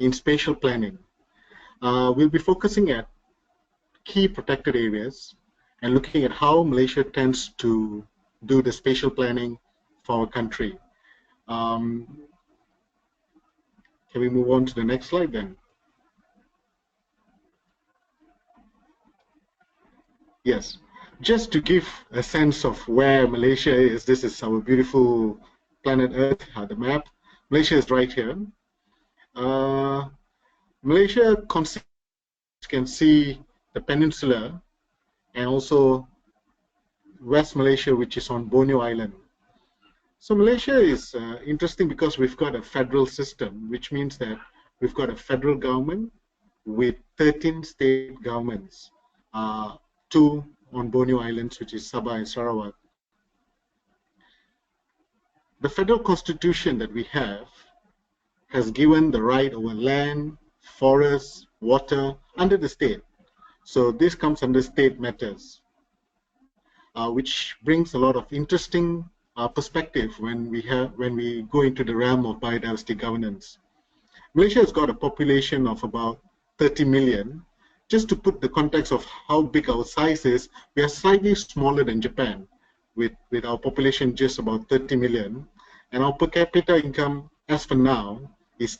in spatial planning. We'll be focusing at key protected areas and looking at how Malaysia tends to do the spatial planning for our country. Can we move on to the next slide then? Yes, just to give a sense of where Malaysia is, this is our beautiful planet Earth, the map. Malaysia is right here. Malaysia, you can see the peninsula and also West Malaysia, which is on Borneo Island. So Malaysia is interesting because we've got a federal system, which means that we've got a federal government with 13 state governments, 2 on Borneo Islands, which is Sabah and Sarawak. The federal constitution that we have has given the right over land, forests, water under the state. So this comes under state matters, which brings a lot of interesting perspective when we go into the realm of biodiversity governance. Malaysia has got a population of about 30 million. Just to put the context of how big our size is, we are slightly smaller than Japan, with our population just about 30 million, and our per capita income, as for now, is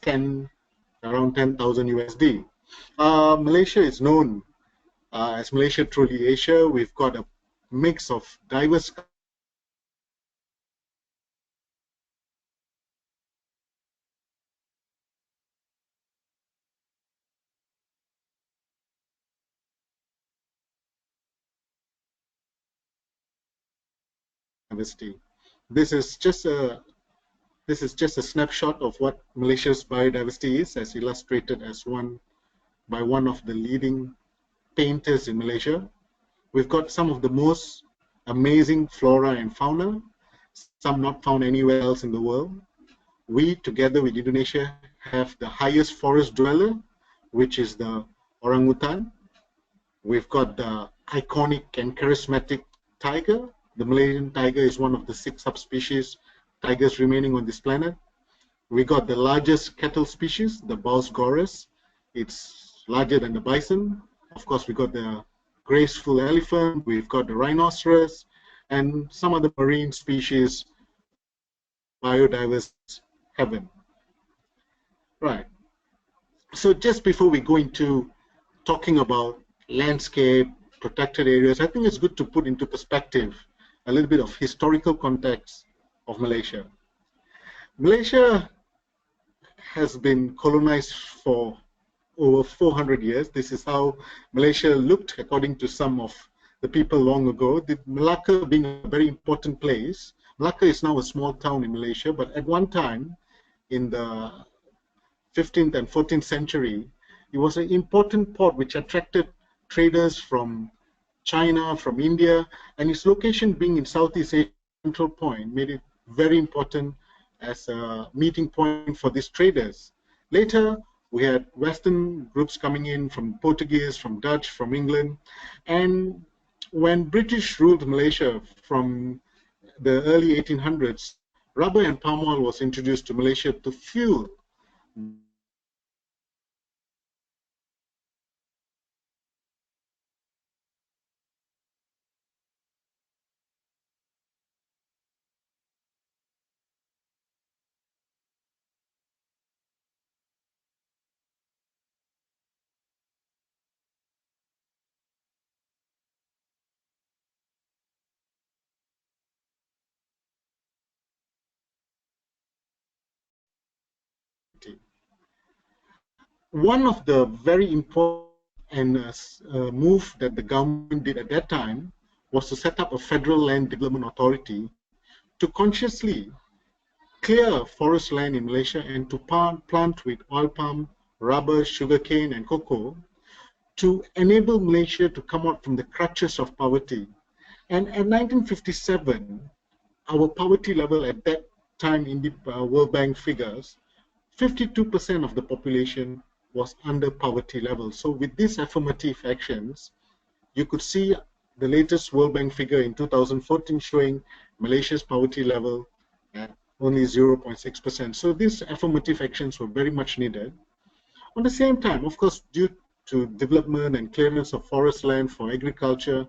around 10,000 USD. Malaysia is known as Malaysia Truly Asia. We've got a mix of diverse diversity. This is just a snapshot of what Malaysia's biodiversity is, as illustrated by one of the leading painters in Malaysia. We've got some of the most amazing flora and fauna, some not found anywhere else in the world. We, together with Indonesia, have the highest forest dweller, which is the orangutan. We've got the iconic and charismatic tiger. The Malaysian tiger is one of the 6 subspecies tigers remaining on this planet. We got the largest cattle species, the Bos gorus. It's larger than the bison. Of course, we got the graceful elephant. We've got the rhinoceros and some other marine species. Biodiverse heaven. Right. So just before we go into talking about landscape, protected areas, I think it's good to put into perspective a little bit of historical context of Malaysia. Malaysia has been colonized for over 400 years. This is how Malaysia looked according to some of the people long ago. Malacca being a very important place. Malacca is now a small town in Malaysia, but at one time in the 15th and 14th century, it was an important port which attracted traders from China, from India, and its location being in Southeast Asia central point made it very important as a meeting point for these traders. Later, we had Western groups coming in from Portuguese, from Dutch, from England, and when British ruled Malaysia from the early 1800s, rubber and palm oil was introduced to Malaysia to fuel one of the very important move that the government did at that time was to set up a federal land development authority to consciously clear forest land in Malaysia and to plant with oil palm, rubber, sugarcane, and cocoa to enable Malaysia to come out from the clutches of poverty. And in 1957, our poverty level at that time in the World Bank figures, 52% of the population was under poverty level. So with these affirmative actions, you could see the latest World Bank figure in 2014 showing Malaysia's poverty level at only 0.6%. So these affirmative actions were very much needed. On the same time, of course, due to development and clearance of forest land for agriculture,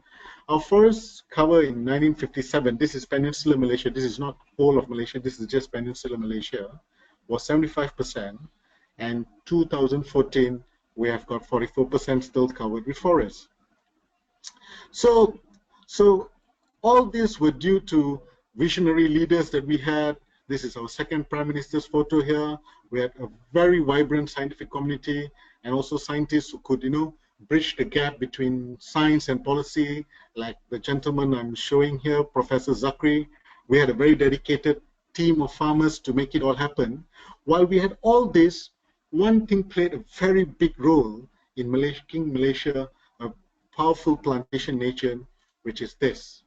our forests cover in 1957, this is Peninsular Malaysia, this is not whole of Malaysia, this is just Peninsular Malaysia, was 75%, and 2014, we have got 44% still covered with forests. So, so all these were due to visionary leaders that we had. This is our second Prime Minister's photo here. We had a very vibrant scientific community and also scientists who could, bridge the gap between science and policy, like the gentleman I'm showing here, Professor Zakri. We had a very dedicated team of farmers to make it all happen. While we had all this, one thing played a very big role in making Malaysia a powerful plantation nation, which is this,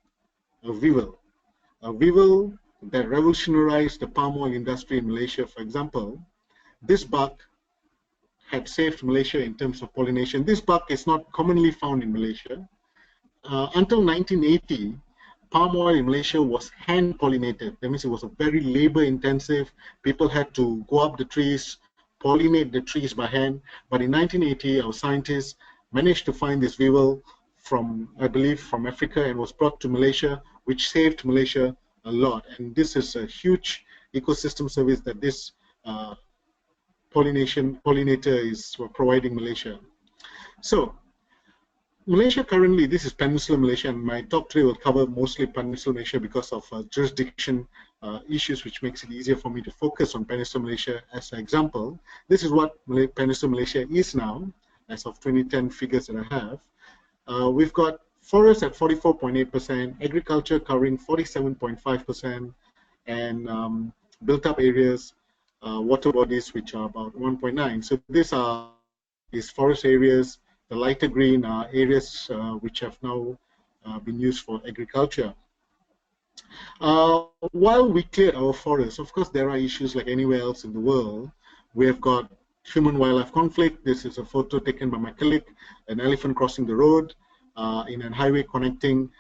a weevil that revolutionized the palm oil industry in Malaysia. For example, this bug had saved Malaysia in terms of pollination. This bug is not commonly found in Malaysia. Until 1980, palm oil in Malaysia was hand pollinated. That means it was a very labor intensive. People had to go up the trees, pollinate the trees by hand. But in 1980, our scientists managed to find this weevil from, I believe, from Africa, and was brought to Malaysia, which saved Malaysia a lot. And this is a huge ecosystem service that this pollinator is providing Malaysia. So Malaysia currently, this is Peninsular Malaysia, and my talk today will cover mostly Peninsular Malaysia because of jurisdiction issues, which makes it easier for me to focus on Peninsular Malaysia as an example. This is what Peninsular Malaysia is now, as of 2010 figures that I have. We've got forests at 44.8%, agriculture covering 47.5%, and built-up areas, water bodies, which are about 1.9. So these are forest areas. The lighter green are areas which have now been used for agriculture. While we cleared our forests, of course, there are issues like anywhere else in the world. We have got human-wildlife conflict. This is a photo taken by my colleague, an elephant crossing the road in a highway connecting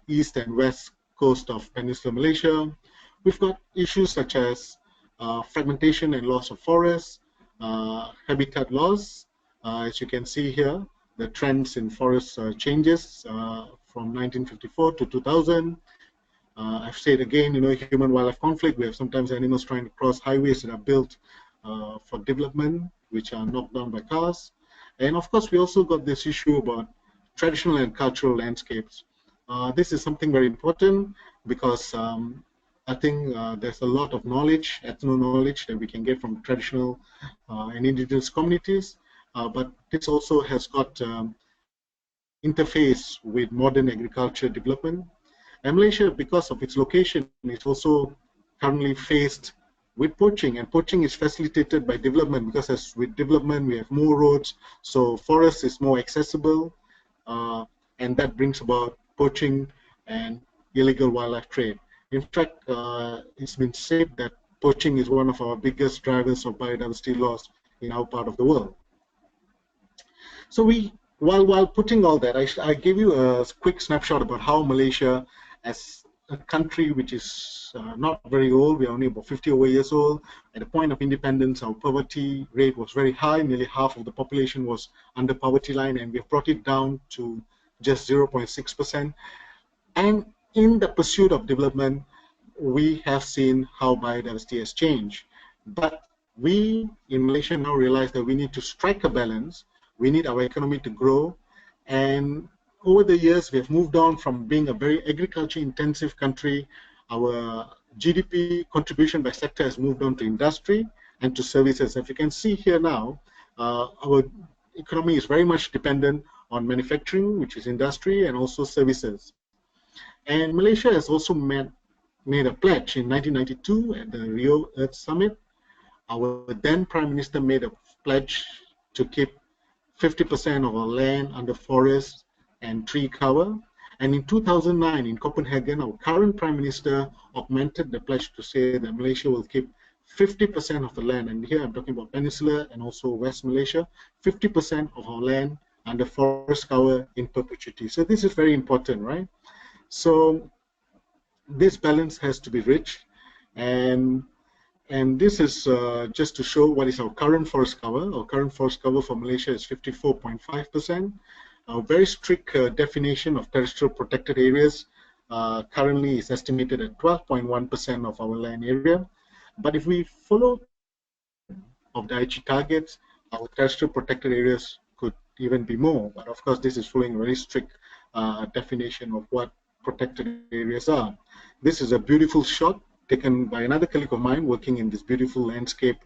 east and west coast of Peninsular Malaysia. We've got issues such as fragmentation and loss of forests, habitat loss. As you can see here, the trends in forest changes from 1954 to 2000. I've said again, human-wildlife conflict. We have sometimes animals trying to cross highways that are built for development, which are knocked down by cars. And of course, we also got this issue about traditional and cultural landscapes. This is something very important because I think there's a lot of knowledge, ethno-knowledge that we can get from traditional and indigenous communities, but this also has got interface with modern agriculture development. And Malaysia, because of its location, is also currently faced with poaching, and poaching is facilitated by development, because as with development we have more roads, so forest is more accessible, and that brings about poaching and illegal wildlife trade. In fact, it's been said that poaching is one of our biggest drivers of biodiversity loss in our part of the world. So while putting all that, I gave you a quick snapshot about how Malaysia, as a country which is not very old, we are only about 50 over years old. At the point of independence, our poverty rate was very high. Nearly half of the population was under poverty line, and we've brought it down to just 0.6%. And in the pursuit of development, we have seen how biodiversity has changed. But we in Malaysia now realize that we need to strike a balance. We need our economy to grow, and over the years we have moved on from being a very agriculture intensive country. Our GDP contribution by sector has moved on to industry and to services. If you can see here now, our economy is very much dependent on manufacturing, which is industry, and also services. And Malaysia has also made a pledge in 1992 at the Rio Earth Summit. Our then Prime Minister made a pledge to keep 50% of our land under forest and tree cover. And in 2009 in Copenhagen, our current Prime Minister augmented the pledge to say that Malaysia will keep 50% of the land, and here I'm talking about Peninsular and also West Malaysia, 50% of our land under forest cover in perpetuity. So this is very important, right? So this balance has to be reached, and And this is just to show what is our current forest cover. Our current forest cover for Malaysia is 54.5%. A very strict definition of terrestrial protected areas currently is estimated at 12.1% of our land area. But if we follow the definition of the Aichi targets, our terrestrial protected areas could even be more. But of course, this is following a very strict definition of what protected areas are. This is a beautiful shot taken by another colleague of mine working in this beautiful landscape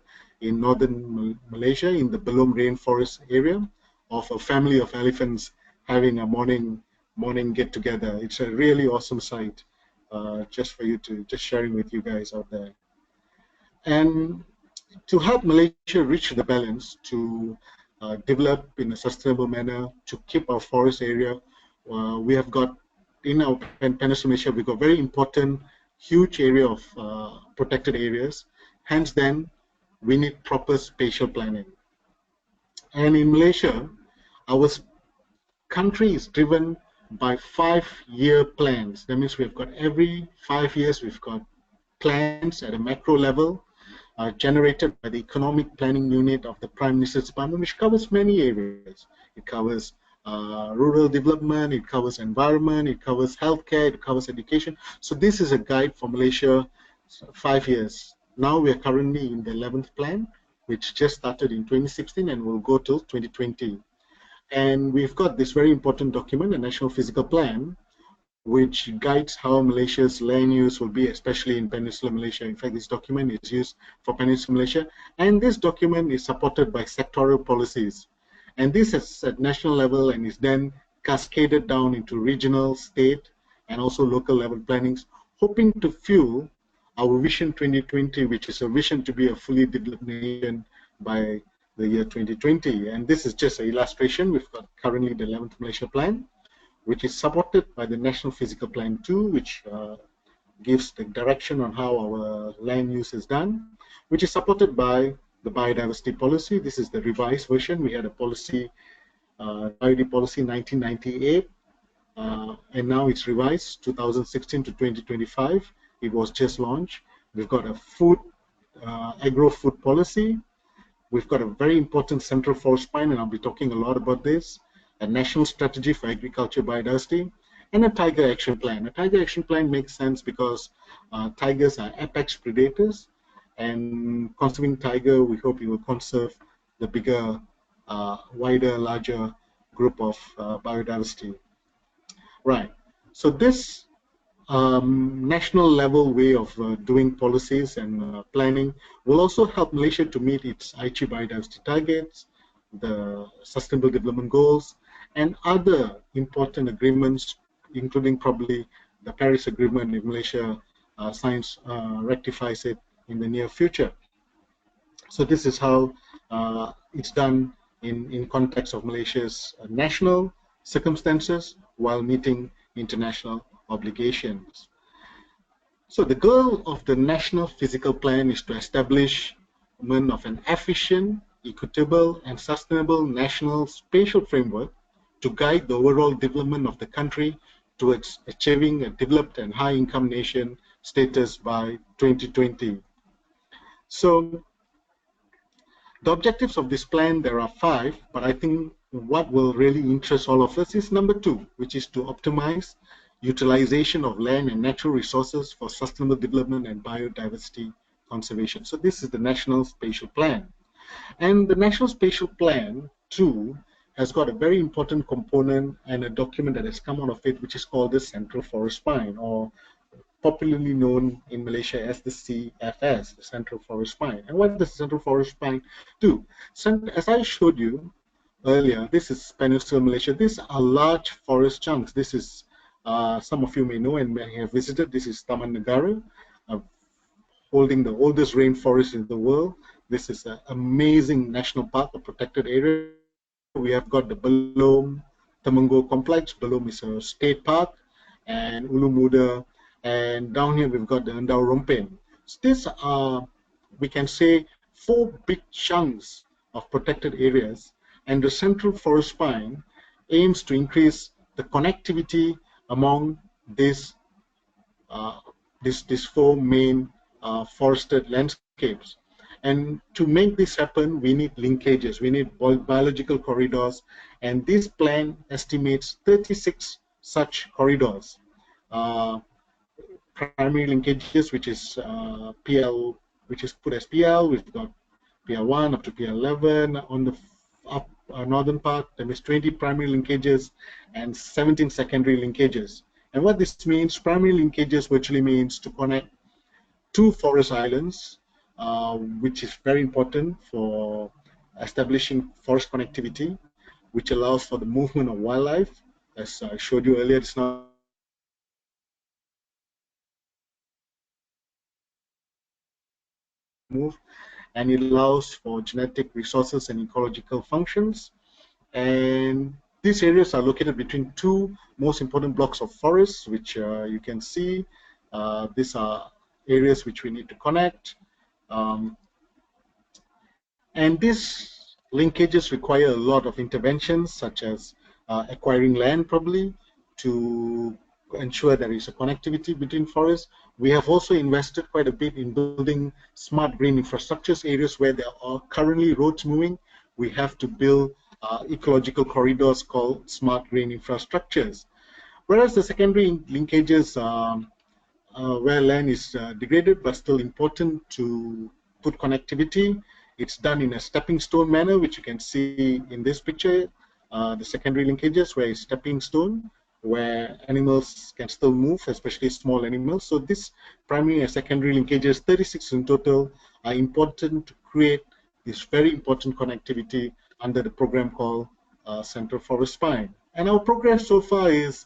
in northern Malaysia in the Belum rainforest area of a family of elephants having a morning get together. It's a really awesome sight, just for you to just sharing with you guys out there. And to help Malaysia reach the balance to develop in a sustainable manner, to keep our forest area, we have got in our Peninsula Malaysia, we've got very important, huge area of protected areas. Hence, then, we need proper spatial planning. And in Malaysia, our country is driven by 5-year plans. That means we've got every 5 years, we've got plans at a macro level generated by the Economic Planning Unit of the Prime Minister's Department, which covers many areas. It covers rural development, it covers environment, it covers healthcare, it covers education. So this is a guide for Malaysia 5 years. Now we are currently in the 11th plan, which just started in 2016 and will go till 2020. And we've got this very important document, the National Physical Plan, which guides how Malaysia's land use will be, especially in Peninsular Malaysia. In fact, this document is used for Peninsular Malaysia, and this document is supported by sectoral policies. And this is at national level and is then cascaded down into regional, state, and also local level plannings, hoping to fuel our Vision 2020, which is a vision to be a fully developed nation by the year 2020. And this is just an illustration. We've got currently the 11th Malaysia Plan, which is supported by the National Physical Plan 2, which gives the direction on how our land use is done, which is supported by the biodiversity policy. This is the revised version. We had a policy, biodiversity policy 1998, and now it's revised 2016 to 2025. It was just launched. We've got a food, agro-food policy. We've got a very important central forest spine, and I'll be talking a lot about this, a national strategy for agriculture biodiversity, and a tiger action plan. A tiger action plan makes sense because tigers are apex predators, and conserving tiger, we hope it will conserve the bigger, wider, larger group of biodiversity. Right. So this national level way of doing policies and planning will also help Malaysia to meet its Aichi biodiversity targets, the Sustainable Development Goals, and other important agreements, including probably the Paris Agreement if Malaysia rectifies it in the near future. So this is how it's done in context of Malaysia's national circumstances while meeting international obligations. So the goal of the National Physical Plan is to establish of an efficient, equitable, and sustainable national spatial framework to guide the overall development of the country towards achieving a developed and high-income nation status by 2020. So the objectives of this plan, there are 5, but I think what will really interest all of us is number 2, which is to optimize utilization of land and natural resources for sustainable development and biodiversity conservation. So this is the National Spatial Plan. And the National Spatial Plan, too, has got a very important component and a document that has come out of it, which is called the Central Forest Spine, or popularly known in Malaysia as the CFS, the Central Forest Spine. And what does the Central Forest Spine do? As I showed you earlier, this is Peninsular Malaysia. These are large forest chunks. This is, some of you may know and may have visited, this is Taman Negara, holding the oldest rainforest in the world. This is an amazing national park, a protected area. We have got the Belum Temenggo complex. Belum is a state park, and Ulu Muda, and down here we've got the Endau Rompin. So these are, we can say, 4 big chunks of protected areas, and the Central Forest Spine aims to increase the connectivity among these 4 main forested landscapes. And to make this happen, we need linkages, we need biological corridors, and this plan estimates 36 such corridors. Uh, Primary linkages, which is PL, which is put as PL. We've got PL1 up to PL11 on the northern part. There is 20 primary linkages and 17 secondary linkages. And what this means, primary linkages virtually means to connect two forest islands, which is very important for establishing forest connectivity, which allows for the movement of wildlife. As I showed you earlier, it's now move, and it allows for genetic resources and ecological functions. And these areas are located between two most important blocks of forests, which you can see. These are areas which we need to connect. Um, and these linkages require a lot of interventions, such as acquiring land, probably, to ensure there is a connectivity between forests. We have also invested quite a bit in building smart green infrastructures, areas where there are currently roads moving. We have to build ecological corridors called smart green infrastructures. Whereas the secondary linkages, where land is degraded but still important to put connectivity. It's done in a stepping stone manner, which you can see in this picture. The secondary linkages where it's stepping stone, where animals can still move, especially small animals. So this primary and secondary linkages, 36 in total, are important to create this very important connectivity under the program called Central Forest Spine. And our progress so far is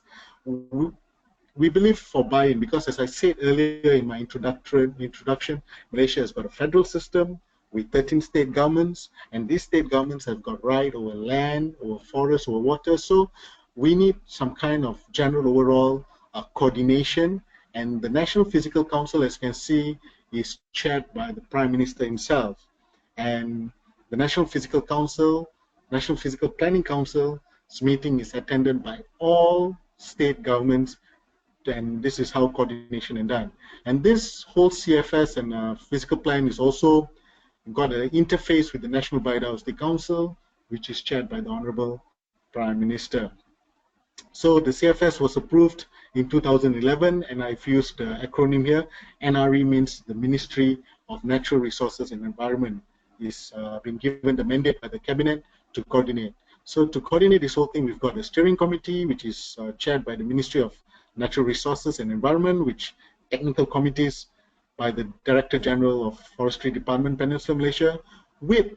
we believe for buy-in because, as I said earlier in my introduction, Malaysia has got a federal system with 13 state governments, and these state governments have got right over land, over forest, over water. So we need some kind of general overall coordination. And the National Physical Council, as you can see, is chaired by the Prime Minister himself. And the National Physical Council, National Physical Planning Council's meeting is attended by all state governments, and this is how coordination is done. And this whole CFS and physical plan is also got an interface with the National Biodiversity Council, which is chaired by the Honorable Prime Minister. So the CFS was approved in 2011, and I've used the acronym here. NRE means the Ministry of Natural Resources and Environment is been given the mandate by the Cabinet to coordinate. So to coordinate this whole thing, we've got a steering committee, which is chaired by the Ministry of Natural Resources and Environment, which technical committees by the Director General of Forestry Department, Peninsular Malaysia, with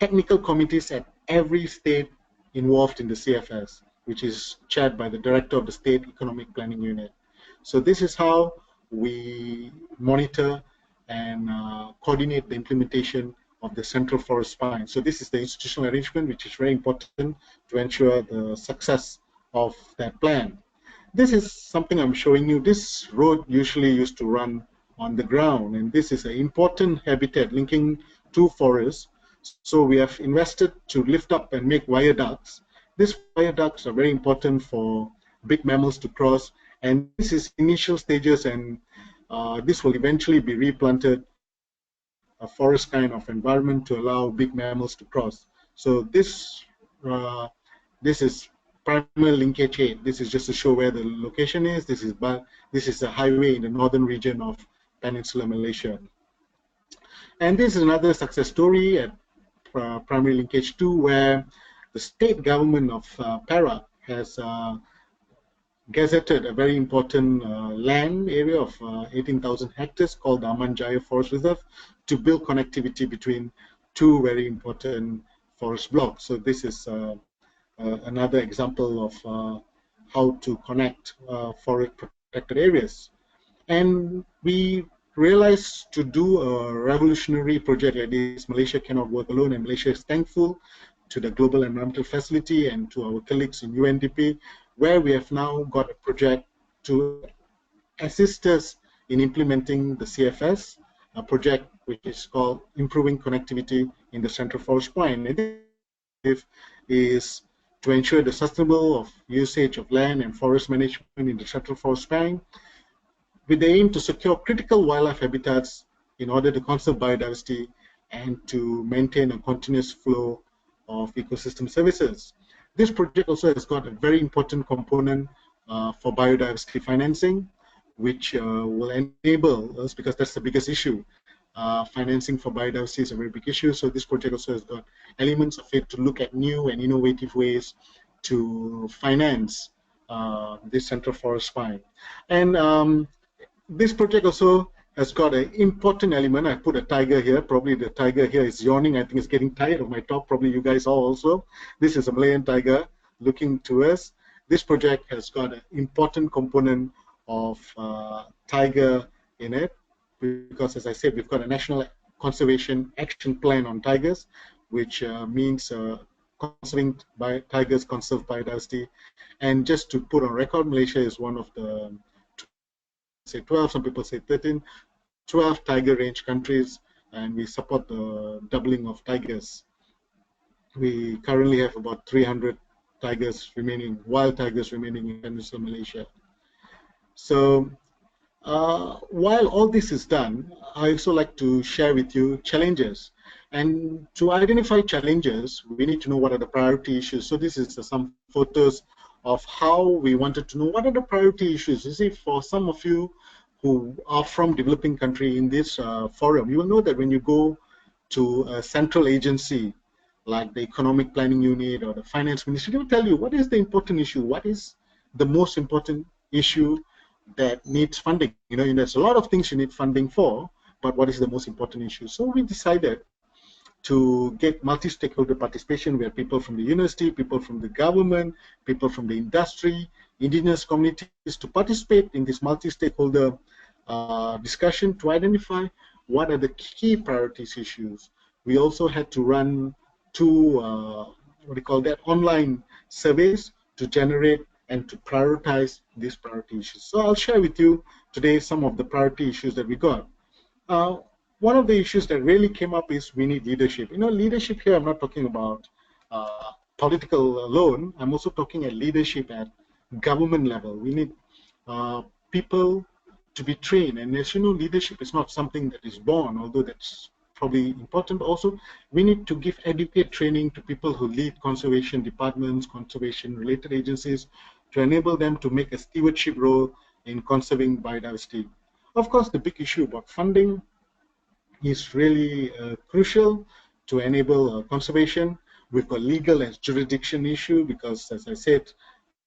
technical committees at every state involved in the CFS, which is chaired by the Director of the State Economic Planning Unit. So this is how we monitor and coordinate the implementation of the Central Forest Spine. So this is the institutional arrangement, which is very important to ensure the success of that plan. This is something I'm showing you. This road usually used to run on the ground, and this is an important habitat linking two forests. So we have invested to lift up and make viaducts. These viaducts are very important for big mammals to cross, and this is initial stages, and this will eventually be replanted, a forest kind of environment to allow big mammals to cross. So this is primary linkage 8. This is just to show where the location is. This is a highway in the northern region of Peninsular Malaysia. And this is another success story at primary linkage 2, where the state government of Perak has gazetted a very important land area of 18,000 hectares called the Aman Jaya Forest Reserve to build connectivity between two very important forest blocks. So this is another example of how to connect forest protected areas. And we realized to do a revolutionary project like this, Malaysia cannot work alone, and Malaysia is thankful to the Global Environmental Facility and to our colleagues in UNDP, where we have now got a project to assist us in implementing the CFS, a project which is called Improving Connectivity in the Central Forest Spine. And this objective is to ensure the sustainable usage of land and forest management in the Central Forest Spine, with the aim to secure critical wildlife habitats in order to conserve biodiversity and to maintain a continuous flow of ecosystem services. This project also has got a very important component for biodiversity financing, which will enable us, because that's the biggest issue. Financing for biodiversity is a very big issue, so this project also has got elements of it to look at new and innovative ways to finance this central forest fire. And this project also has got an important element. I put a tiger here. Probably the tiger here is yawning. I think it's getting tired of my talk. Probably you guys are also. This is a Malayan tiger looking to us. This project has got an important component of tiger in it because, as I said, we've got a national conservation action plan on tigers, which means conserving tigers conserve biodiversity. And just to put on record, Malaysia is one of the say 12, some people say 13, 12 tiger range countries, and we support the doubling of tigers. We currently have about 300 tigers remaining, wild tigers remaining in Peninsular Malaysia. So while all this is done, I also like to share with you challenges. And to identify challenges, we need to know what are the priority issues. So this is some photos of how we wanted to know what are the priority issues. You see, for some of you who are from developing country in this forum, you will know that when you go to a central agency like the Economic Planning Unit or the Finance Ministry, they will tell you what is the important issue, what is the most important issue that needs funding. You know, there's a lot of things you need funding for, but what is the most important issue? So we decided to get multi-stakeholder participation, where people from the university, people from the government, people from the industry, indigenous communities to participate in this multi-stakeholder discussion to identify what are the key priorities issues. We also had to run two, what do you call that, online surveys to generate and to prioritize these priority issues. So I'll share with you today some of the priority issues that we got. One of the issues that really came up is we need leadership. You know, leadership here, I'm not talking about political alone. I'm also talking at leadership at government level. We need people to be trained. And as you know, leadership is not something that is born, although that's probably important. But also, we need to give educate training to people who lead conservation departments, conservation-related agencies, to enable them to make a stewardship role in conserving biodiversity. Of course, the big issue about funding is really crucial to enable conservation. We've got legal and jurisdiction issue because, as I said,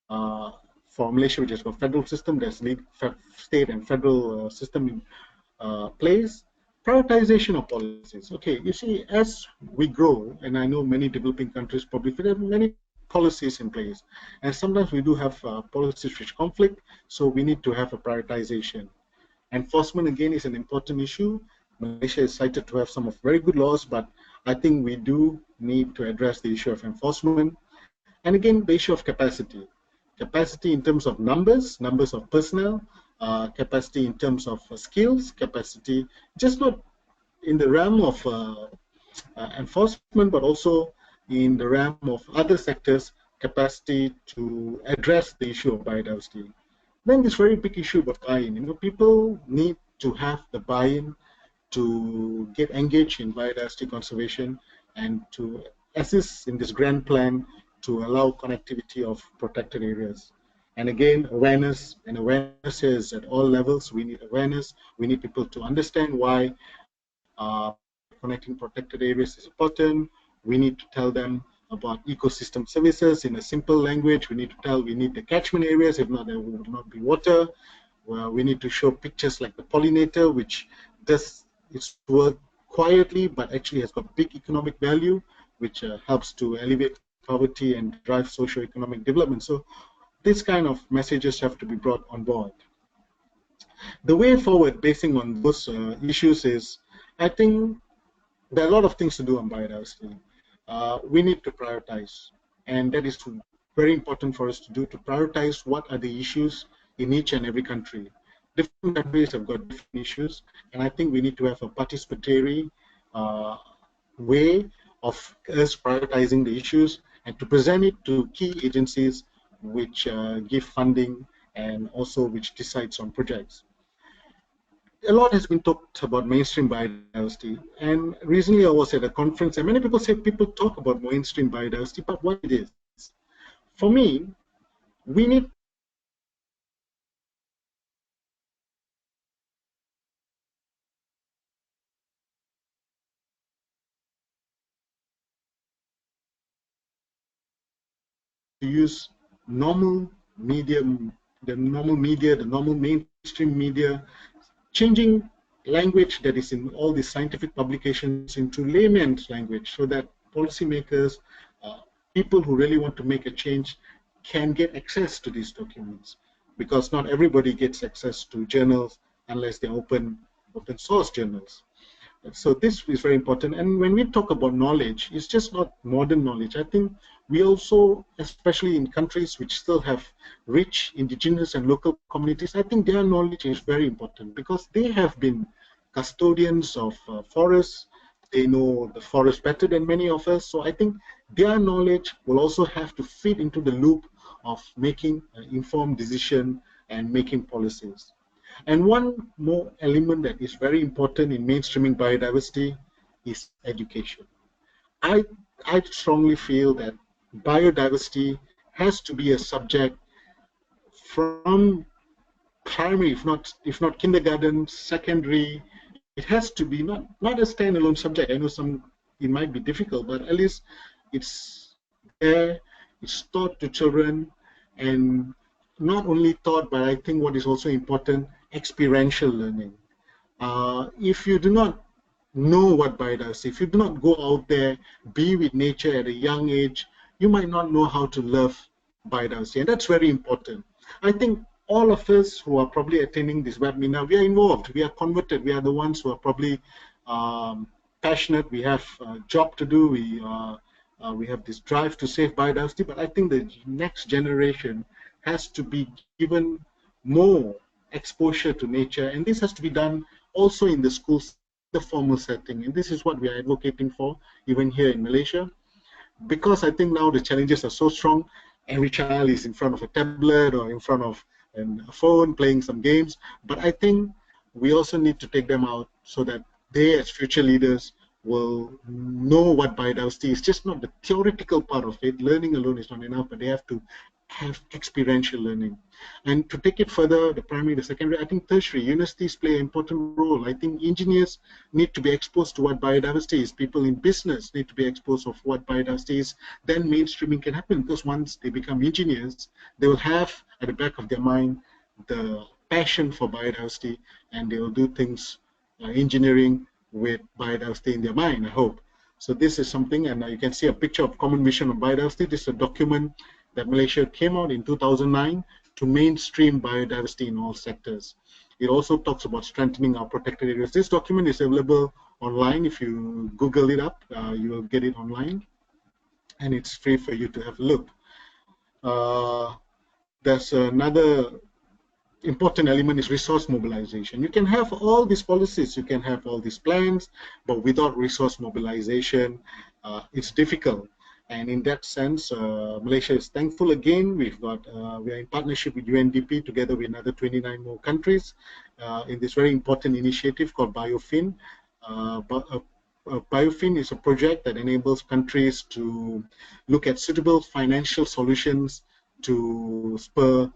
for Malaysia, which has got federal system, there's state and federal system in place. Prioritization of policies. Okay, you see, as we grow, and I know many developing countries probably have many policies in place, and sometimes we do have policies which conflict, so we need to have a prioritization. Enforcement, again, is an important issue. Malaysia is cited to have some of very good laws, but I think we do need to address the issue of enforcement. And again, the issue of capacity. Capacity in terms of numbers of personnel, capacity in terms of skills, capacity just not in the realm of enforcement, but also in the realm of other sectors, capacity to address the issue of biodiversity. Then this very big issue about buy-in. You know, people need to have the buy-in to get engaged in biodiversity conservation and to assist in this grand plan to allow connectivity of protected areas. And again, awareness, and awareness is at all levels. We need awareness. We need people to understand why connecting protected areas is important. We need to tell them about ecosystem services in a simple language. We need to tell, we need the catchment areas, if not there will not be water. Well, we need to show pictures like the pollinator, which does its work quietly, but actually has got big economic value, which helps to alleviate poverty and drive socio-economic development. So this kind of messages have to be brought on board. The way forward, basing on those issues, is I think there are a lot of things to do on biodiversity. We need to prioritize, and that is very important for us to do, to prioritize what are the issues in each and every country. Different countries have got different issues, and I think we need to have a participatory way of us prioritizing the issues and to present it to key agencies which give funding and also which decides on projects. a lot has been talked about mainstream biodiversity, and recently I was at a conference, and many people say people talk about mainstream biodiversity, but what it is, for me, we need to understand what biodiversity is. To use normal medium, the normal media, the normal mainstream media, changing language that is in all these scientific publications into layman's language so that policymakers, uh, people who really want to make a change can get access to these documents, because not everybody gets access to journals unless they're open source journals. So this is very important. And when we talk about knowledge, it's just not modern knowledge. I think we also, especially in countries which still have rich indigenous and local communities, I think their knowledge is very important because they have been custodians of forests. They know the forest better than many of us. So I think their knowledge will also have to fit into the loop of making an informed decision and making policies. And one more element that is very important in mainstreaming biodiversity is education. I, I strongly feel that biodiversity has to be a subject from primary, if not kindergarten, secondary. It has to be not a standalone subject. I know it might be difficult, but at least it's there, it's taught to children, and not only taught, but I think what is also important, experiential learning. If you do not know what biodiversity, if you do not go out there, be with nature at a young age, you might not know how to love biodiversity, and that's very important. I think all of us who are probably attending this webinar, we are involved, we are converted, we are the ones who are probably passionate, we have a job to do, we have this drive to save biodiversity, but I think the next generation has to be given more exposure to nature, and this has to be done also in the schools, in the formal setting, and this is what we are advocating for, even here in Malaysia, because I think now the challenges are so strong. Every child is in front of a tablet or in front of a phone playing some games, but I think we also need to take them out so that they, as future leaders, will know what biodiversity is. Just not the theoretical part of it. Learning alone is not enough, but they have to have experiential learning. And to take it further, the primary, the secondary, I think tertiary, universities play an important role. I think engineers need to be exposed to what biodiversity is. People in business need to be exposed of what biodiversity is. Then mainstreaming can happen, because once they become engineers, they will have at the back of their mind the passion for biodiversity, and they will do things, engineering with biodiversity in their mind, I hope. So this is something, and you can see a picture of Common Vision on Biodiversity. This is a document that Malaysia came out in 2009 to mainstream biodiversity in all sectors. It also talks about strengthening our protected areas. This document is available online. If you Google it up, you will get it online, and it's free for you to have a look. There's another important element is resource mobilization. You can have all these policies, you can have all these plans, but without resource mobilization, it's difficult. And in that sense, Malaysia is thankful again. We are in partnership with UNDP together with another 29 more countries in this very important initiative called BioFin. BioFin is a project that enables countries to look at suitable financial solutions to spur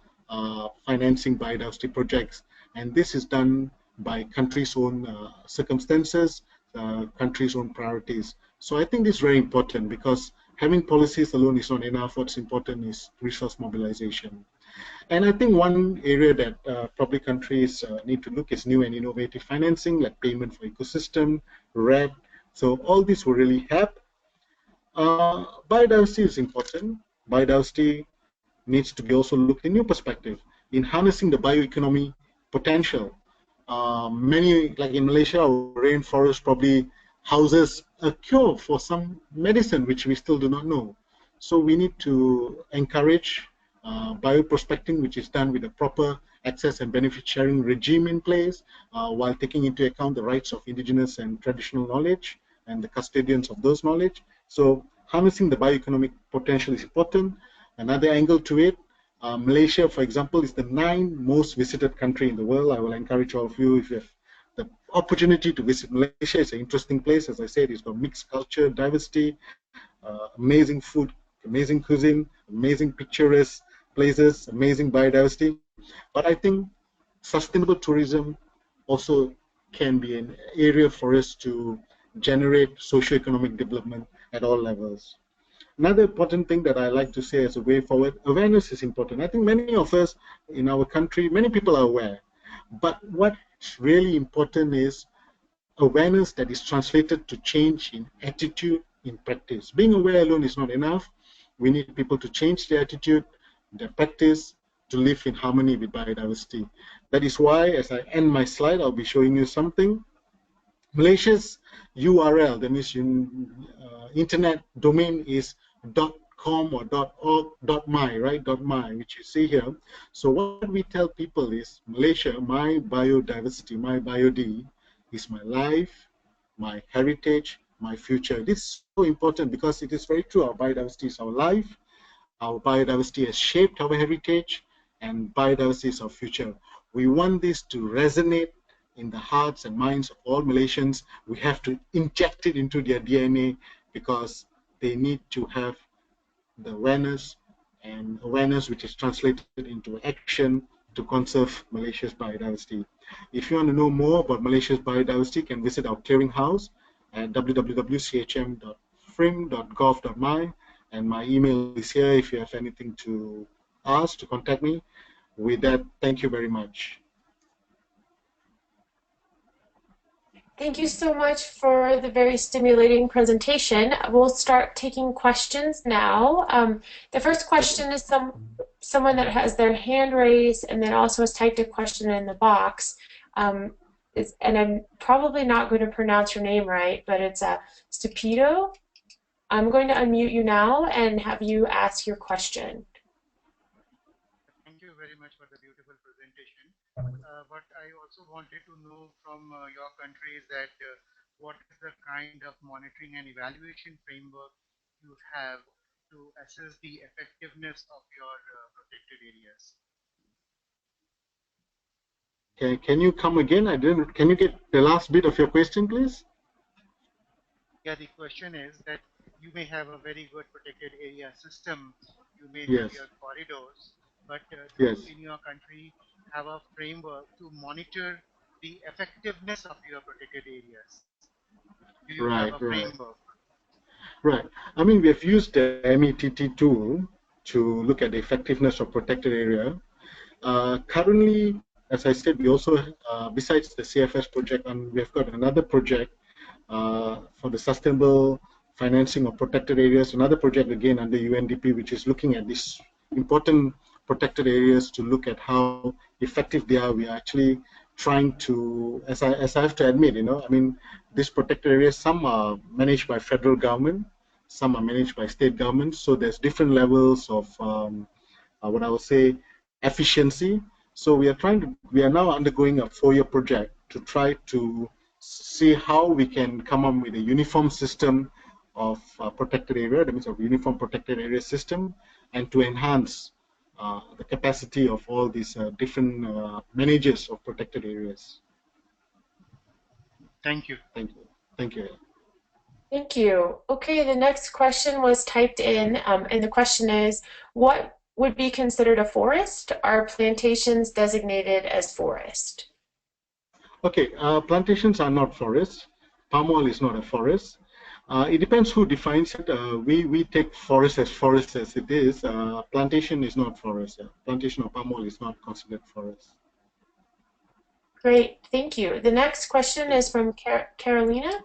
financing biodiversity projects, and this is done by countries' own circumstances, countries' own priorities. So I think this is very important, because having policies alone is not enough. What's important is resource mobilization. And I think one area that probably countries need to look is new and innovative financing, like payment for ecosystem, RED. So all this will really help. Biodiversity is important. Biodiversity needs to be also looked in new perspective in harnessing the bioeconomy potential. Many, like in Malaysia, our rainforest probably houses a cure for some medicine which we still do not know. So we need to encourage bioprospecting, which is done with a proper access and benefit sharing regime in place, while taking into account the rights of indigenous and traditional knowledge and the custodians of those knowledge. So harnessing the bioeconomic potential is important. Another angle to it, Malaysia, for example, is the 9th most visited country in the world. I will encourage all of you, if you have opportunity to visit Malaysia. It's an interesting place. As I said, it's got mixed culture, diversity, amazing food, amazing cuisine, amazing picturesque places, amazing biodiversity. But I think sustainable tourism also can be an area for us to generate socio-economic development at all levels. Another important thing that I like to say as a way forward, awareness is important. I think many of us in our country, many people are aware. But what's really important is awareness that is translated to change in attitude, in practice. Being aware alone is not enough. We need people to change their attitude, their practice, to live in harmony with biodiversity. That is why, as I end my slide, I'll be showing you something. Malaysia's URL, that means internet domain is .com or .org, .my, right? .my, which you see here. So what we tell people is Malaysia, my biodiversity, my biod is my life, my heritage, my future. This is so important because it is very true. Our biodiversity is our life. Our biodiversity has shaped our heritage, and biodiversity is our future. We want this to resonate in the hearts and minds of all Malaysians. We have to inject it into their DNA because they need to have the awareness, and awareness which is translated into action to conserve Malaysia's biodiversity. If you want to know more about Malaysia's biodiversity, you can visit our clearinghouse at www.chm.frim.gov.my, and my email is here if you have anything to ask, to contact me. With that, thank you very much. Thank you so much for the very stimulating presentation. We'll start taking questions now. The first question is someone that has their hand raised and then also has typed a question in the box. And I'm probably not going to pronounce your name right, but it's Stupido. I'm going to unmute you now and have you ask your question. Thank you very much for the beautiful presentation. But I also wanted to know from your country is that what is the kind of monitoring and evaluation framework you have to assess the effectiveness of your protected areas? Can you come again? I didn't. Can you get the last bit of your question, please? Yeah, the question is that you may have a very good protected area system, you may have Yes. your corridors, but Yes. do in your country have a framework to monitor the effectiveness of your protected areas? Do you have Right, a right. framework? Right. I mean, we have used the METT tool to look at the effectiveness of protected area. Currently, as I said, we also, besides the CFS project, and we have got another project for the sustainable financing of protected areas, another project again under UNDP, which is looking at these important protected areas to look at how effective they are. We are actually trying to, as I have to admit, I mean, these protected areas, some are managed by federal government, some are managed by state governments, so there's different levels of what I would say efficiency. So we are now undergoing a 4-year project to try to see how we can come up with a uniform system of protected area, that means a uniform protected area system, and to enhance the capacity of all these different managers of protected areas. Thank you. Thank you. Thank you. Thank you. Okay, the next question was typed in, and the question is, what would be considered a forest? Are plantations designated as forest? Okay, plantations are not forests. Palm oil is not a forest. It depends who defines it. We take forest as it is. Plantation is not forest. Plantation of palm oil is not considered forest. Great, thank you. The next question is from Carolina.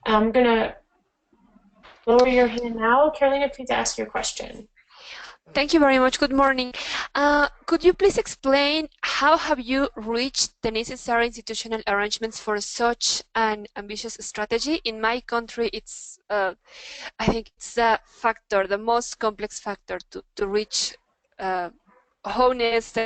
I'm going to lower your hand now. Carolina, please ask your question. Thank you very much. Good morning. Could you please explain how have you reached the necessary institutional arrangements for such an ambitious strategy? In my country, it's I think it's a factor, the most complex factor to reach honest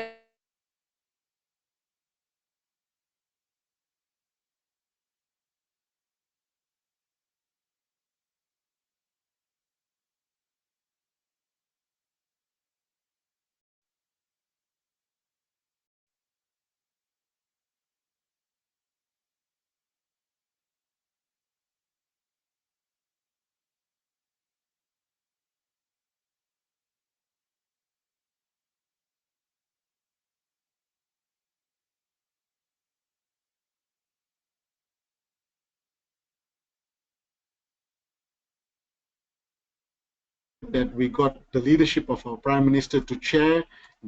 that we got the leadership of our Prime Minister to chair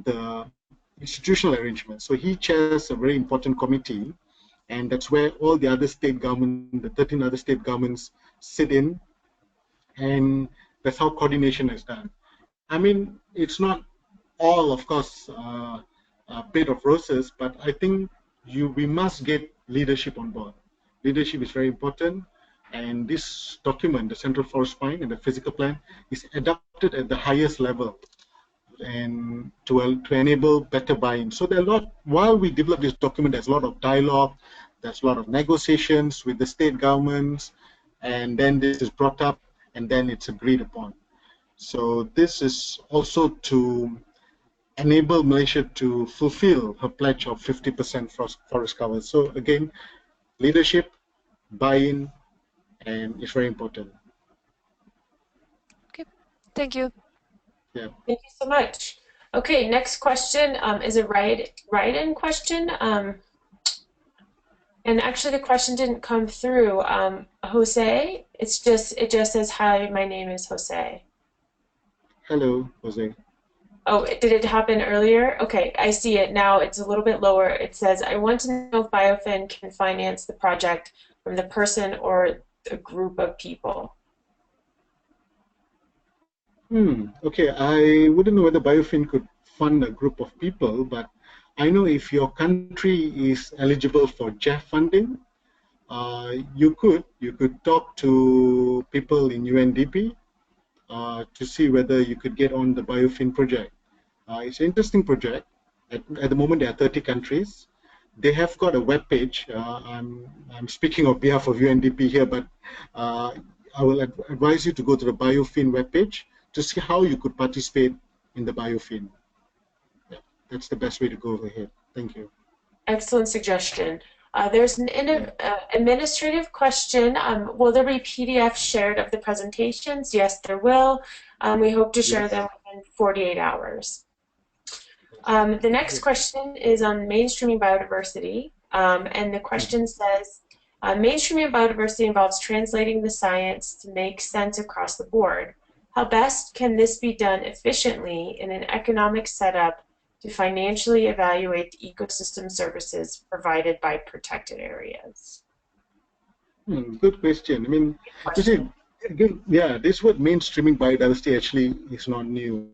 the institutional arrangement. So he chairs a very important committee, and that's where all the other state governments, the 13 other state governments, sit in, and that's how coordination is done. I mean, it's not all, of course, a bed of roses, but I think we must get leadership on board. Leadership is very important, and this document, the Central Forest Plan and the physical plan, is adopted at the highest level and to enable better buy-in. So there are a lot, while we develop this document, there's a lot of dialogue, there's a lot of negotiations with the state governments, and then this is brought up, and then it's agreed upon. So this is also to enable Malaysia to fulfill her pledge of 50% forest cover. So again, leadership, buy-in, and it's very important. Okay, thank you. Yeah. Thank you so much. Okay, next question is a write-in question. And actually the question didn't come through. Jose, it just says, hi, my name is Jose. Hello, Jose. Oh, did it happen earlier? Okay, I see it now. It's a little bit lower. It says, I want to know if Biofin can finance the project from the person or a group of people. Okay, I wouldn't know whether Biofin could fund a group of people, but I know if your country is eligible for JEF funding, you could talk to people in UNDP to see whether you could get on the Biofin project. It's an interesting project. At the moment, there are 30 countries. They have got a web page. I'm speaking on behalf of UNDP here, but I will advise you to go to the Biofin web page to see how you could participate in the Biofin. Yeah, that's the best way to go ahead. Thank you. Excellent suggestion. There's an administrative question. Will there be PDFs shared of the presentations? Yes, there will. We hope to share them within 48 hours. The next question is on mainstreaming biodiversity. And the question says, mainstreaming biodiversity involves translating the science to make sense across the board. How best can this be done efficiently in an economic setup to financially evaluate the ecosystem services provided by protected areas? Good question. I mean, you see, again, yeah, this word mainstreaming biodiversity actually is not new.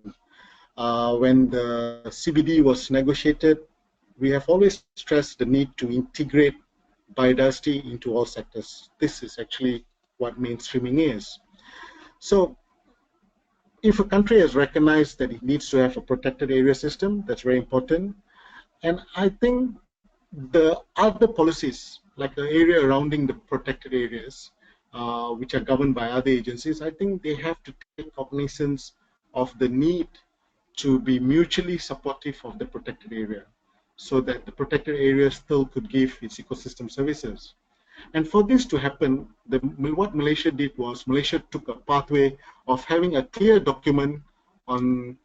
When the CBD was negotiated, we have always stressed the need to integrate biodiversity into all sectors. This is actually what mainstreaming is. So if a country has recognized that it needs to have a protected area system, that's very important. And I think the other policies, like the area surrounding the protected areas, which are governed by other agencies, I think they have to take cognizance of the need to be mutually supportive of the protected area so that the protected area still could give its ecosystem services. And for this to happen, what Malaysia did was Malaysia took a pathway of having a clear document on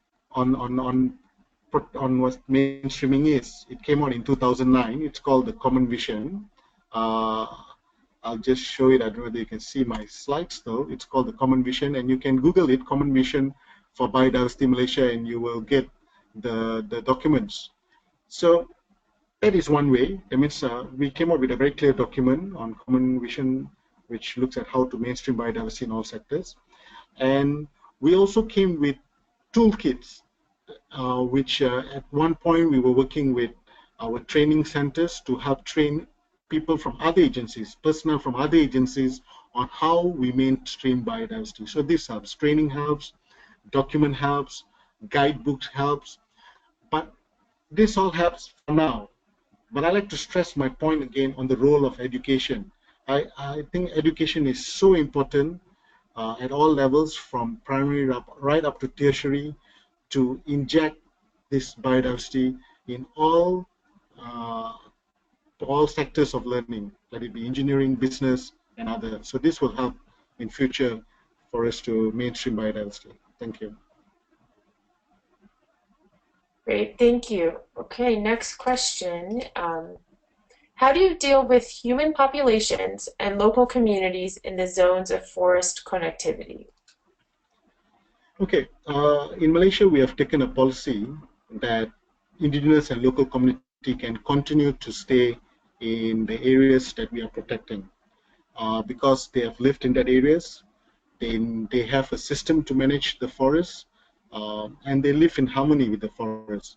what mainstreaming is. It came out in 2009. It's called the Common Vision. I'll just show it. I don't know whether you can see my slides though. It's called the Common Vision, and you can Google it, Common Vision for Biodiversity Malaysia, and you will get the documents. So that is one way. That means we came up with a very clear document on Common Vision, which looks at how to mainstream biodiversity in all sectors. And we also came with toolkits, which at one point we were working with our training centers to help train people from other agencies, personnel from other agencies, on how we mainstream biodiversity. So this helps. Training helps, document helps, guidebooks helps, but this all helps for now. But I like to stress my point again on the role of education. I think education is so important at all levels, from primary right up to tertiary, to inject this biodiversity in all sectors of learning, let it be engineering, business, and others. So this will help in future for us to mainstream biodiversity. Thank you. Great, thank you. Okay, next question. How do you deal with human populations and local communities in the zones of forest connectivity? Okay, in Malaysia, we have taken a policy that indigenous and local community can continue to stay in the areas that we are protecting because they have lived in that areas. They have a system to manage the forest, and they live in harmony with the forest.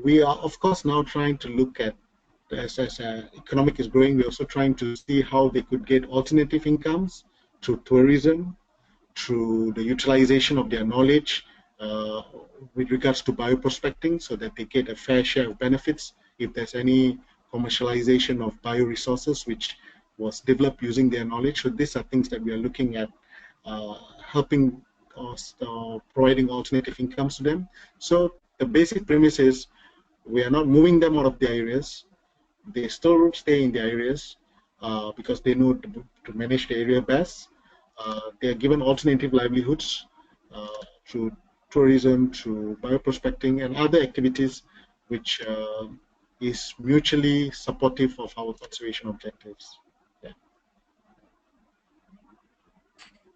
We are, of course, now trying to look at, as economic is growing, we're also trying to see how they could get alternative incomes through tourism, through the utilization of their knowledge with regards to bioprospecting, so that they get a fair share of benefits if there's any commercialization of bioresources which was developed using their knowledge. So these are things that we are looking at, helping us, providing alternative incomes to them. So the basic premise is we are not moving them out of their areas. They still stay in their areas because they know to manage the area best. They are given alternative livelihoods through tourism, through bioprospecting, and other activities which is mutually supportive of our conservation objectives. Yeah.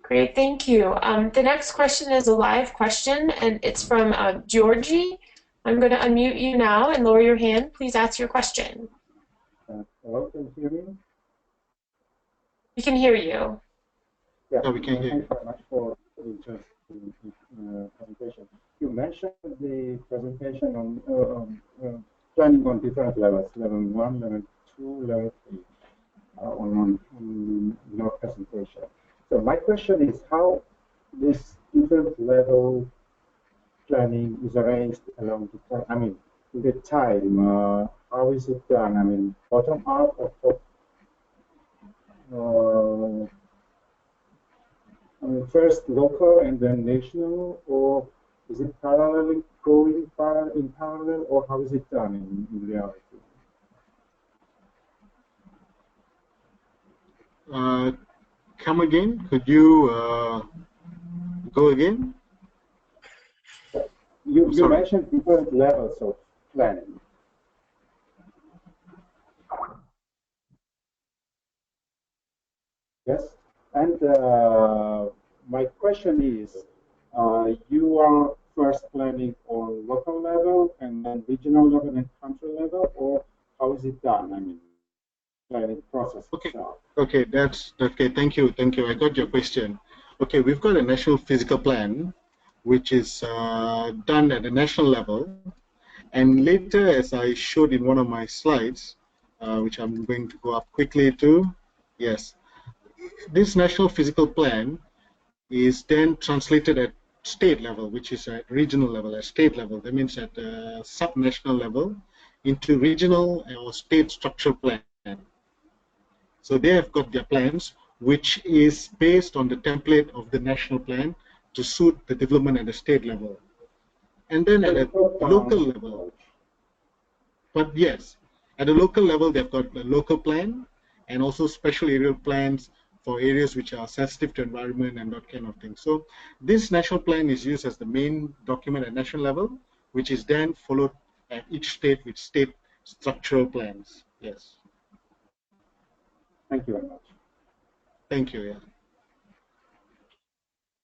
Great, thank you. The next question is a live question, and it's from Georgie. I'm going to unmute you now and lower your hand. Please ask your question. Hello, can you hear me? We can hear you. Yeah, we can hear you. Thank you very much for the interesting presentation. You mentioned the presentation on planning on different levels, level 1, level 2, level 3, on your presentation. So my question is how this different level planning is arranged along the time. I mean, the time. How is it done? I mean, bottom up or top? I mean, first local and then national, or is it parallel going in parallel, or how is it done in reality? Come again? Could you go again? You mentioned different levels of planning. Yes, and my question is, you are first planning on local level and then regional level and country level, or how is it done? I mean, planning process itself. Okay, that's okay. Thank you. I got your question. Okay, we've got a national physical plan, which is done at the national level, and later, as I showed in one of my slides, which I'm going to go up quickly to, yes, this national physical plan is then translated at state level, which is at regional level, at state level. That means at sub-national level, into regional or state structural plan. So they have got their plans, which is based on the template of the national plan to suit the development at the state level. And then at a local level, but yes, at a local level, they've got the local plan and also special area plans for areas which are sensitive to environment and that kind of thing. So this national plan is used as the main document at national level, which is then followed at each state with state structural plans. Yes. Thank you very much. Thank you. Yeah.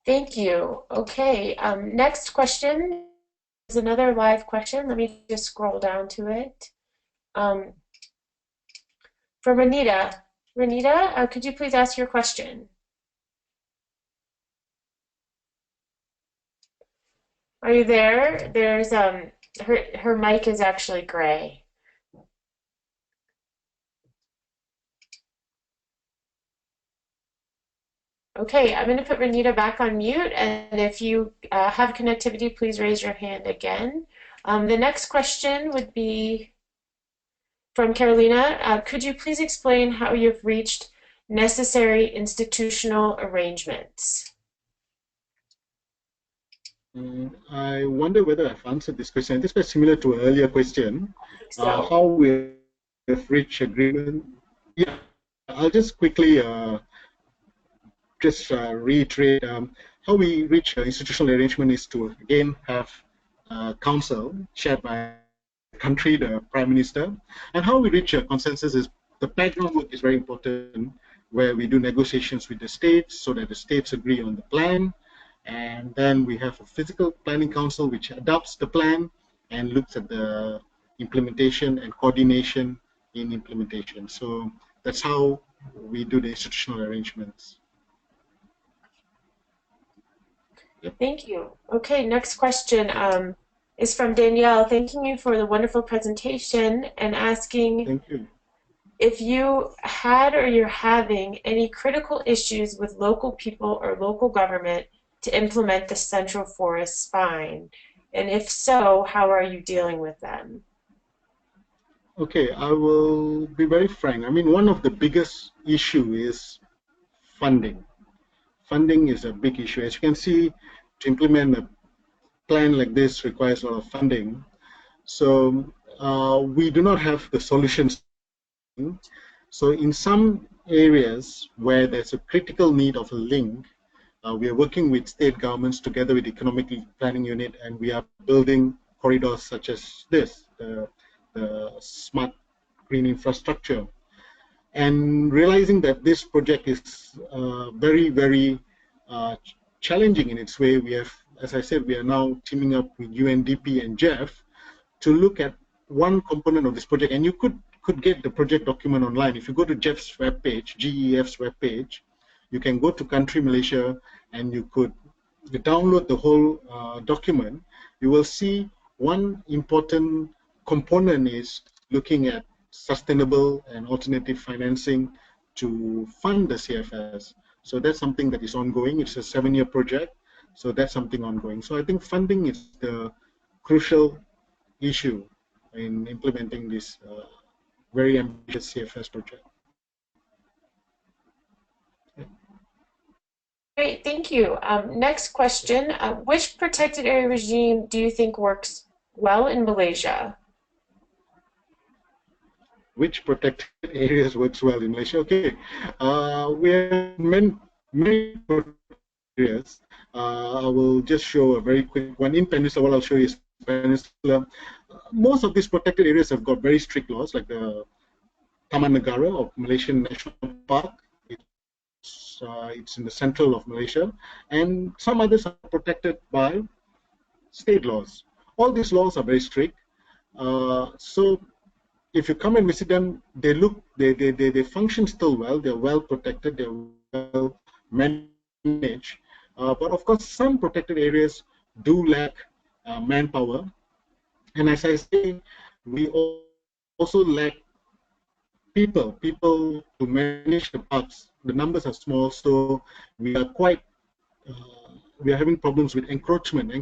Thank you. Okay, next question is another live question. Let me just scroll down to it. From Renita. Renita, could you please ask your question? Are you there? There's her mic is actually gray. Okay, I'm going to put Renita back on mute, and if you have connectivity, please raise your hand again. The next question would be from Carolina. Could you please explain how you've reached necessary institutional arrangements? I wonder whether I've answered this question. This was similar to an earlier question. So. How we have reached agreement. Yeah, I'll just quickly reiterate how we reach institutional arrangement is to again have council chaired by the country, the Prime Minister, and how we reach a consensus is the background work is very important, where we do negotiations with the states so that the states agree on the plan, And then we have a physical planning council which adopts the plan and looks at the implementation and coordination in implementation. So that's how we do the institutional arrangements. Yep. Thank you. Okay, next question is from Danielle, thanking you for the wonderful presentation and asking Thank you. if you had or you're having any critical issues with local people or local government to implement the Central Forest Spine, and if so, how are you dealing with them? Okay, I will be very frank. I mean, one of the biggest issue is funding. Funding is a big issue. As you can see, to implement a plan like this requires a lot of funding. So we do not have the solutions. So in some areas where there's a critical need of a link, we are working with state governments together with Economic Planning Unit, and we are building corridors such as this, the smart green infrastructure. And realizing that this project is very, very challenging in its way, we have, as I said, we are now teaming up with UNDP and Jeff to look at one component of this project. And you could get the project document online. If you go to Jeff's webpage, GEF's webpage, you can go to Country Malaysia and you download the whole document. You will see one important component is looking at sustainable and alternative financing to fund the CFS. So that's something that is ongoing. It's a 7-year project. So that's something ongoing. So I think funding is the crucial issue in implementing this very ambitious CFS project. Yeah. Great, thank you. Next question, which protected area regime do you think works well in Malaysia? Which protected areas works well in Malaysia? Okay, we have many protected areas. I will just show a very quick one. In Peninsula, what I'll show you is Peninsula. Most of these protected areas have got very strict laws, like the Taman Negara of Malaysian National Park. It's in the central of Malaysia, and some others are protected by state laws. All these laws are very strict. So if you come and visit them, they function still well. They're well protected. They're well managed. But of course, some protected areas do lack manpower. And as I say, we also lack people to manage the parks. The numbers are small, so we are we are having problems with encroachment.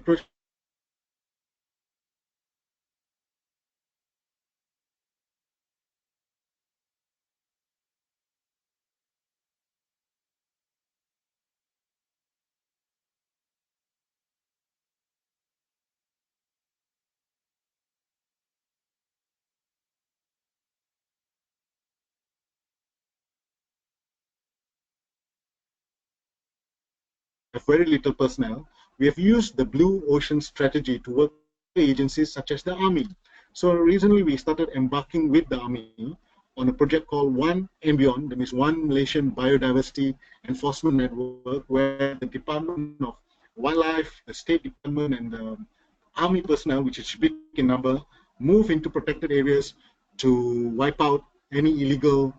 Have very little personnel. We have used the Blue Ocean strategy to work with agencies such as the Army. So recently we started embarking with the Army on a project called One and Beyond, that means One Malaysian Biodiversity Enforcement Network, where the Department of Wildlife, the State Department, and the Army personnel, which is big in number, move into protected areas to wipe out any illegal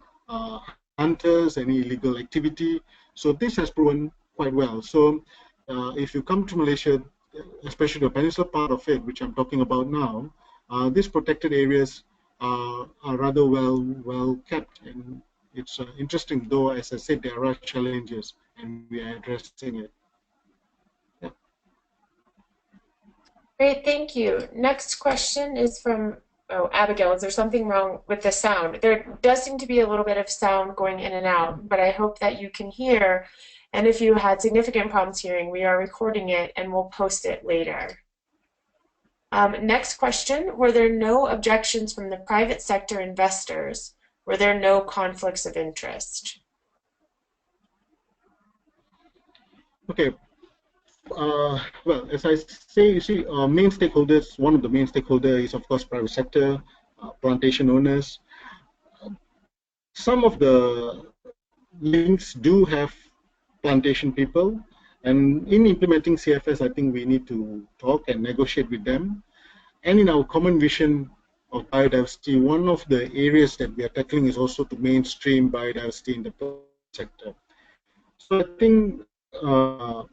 hunters, any illegal activity. So this has proven quite well. So if you come to Malaysia, especially the peninsula part of it, which I'm talking about now, these protected areas are rather well kept, and it's interesting. Though, as I said, there are challenges, and we are addressing it. Yeah. Great, thank you. Next question is from Abigail. Is there something wrong with the sound? There does seem to be a little bit of sound going in and out, but I hope that you can hear. And if you had significant problems hearing, we are recording it and we'll post it later. Next question, were there no objections from the private sector investors? Were there no conflicts of interest? Okay. Well, as I say, you see, main stakeholders, one of the main stakeholders is, of course, private sector, plantation owners. Some of the links do have plantation people, And in implementing CFS, I think we need to talk and negotiate with them. And in our common vision of biodiversity, one of the areas that we are tackling is also to mainstream biodiversity in the sector. So I think the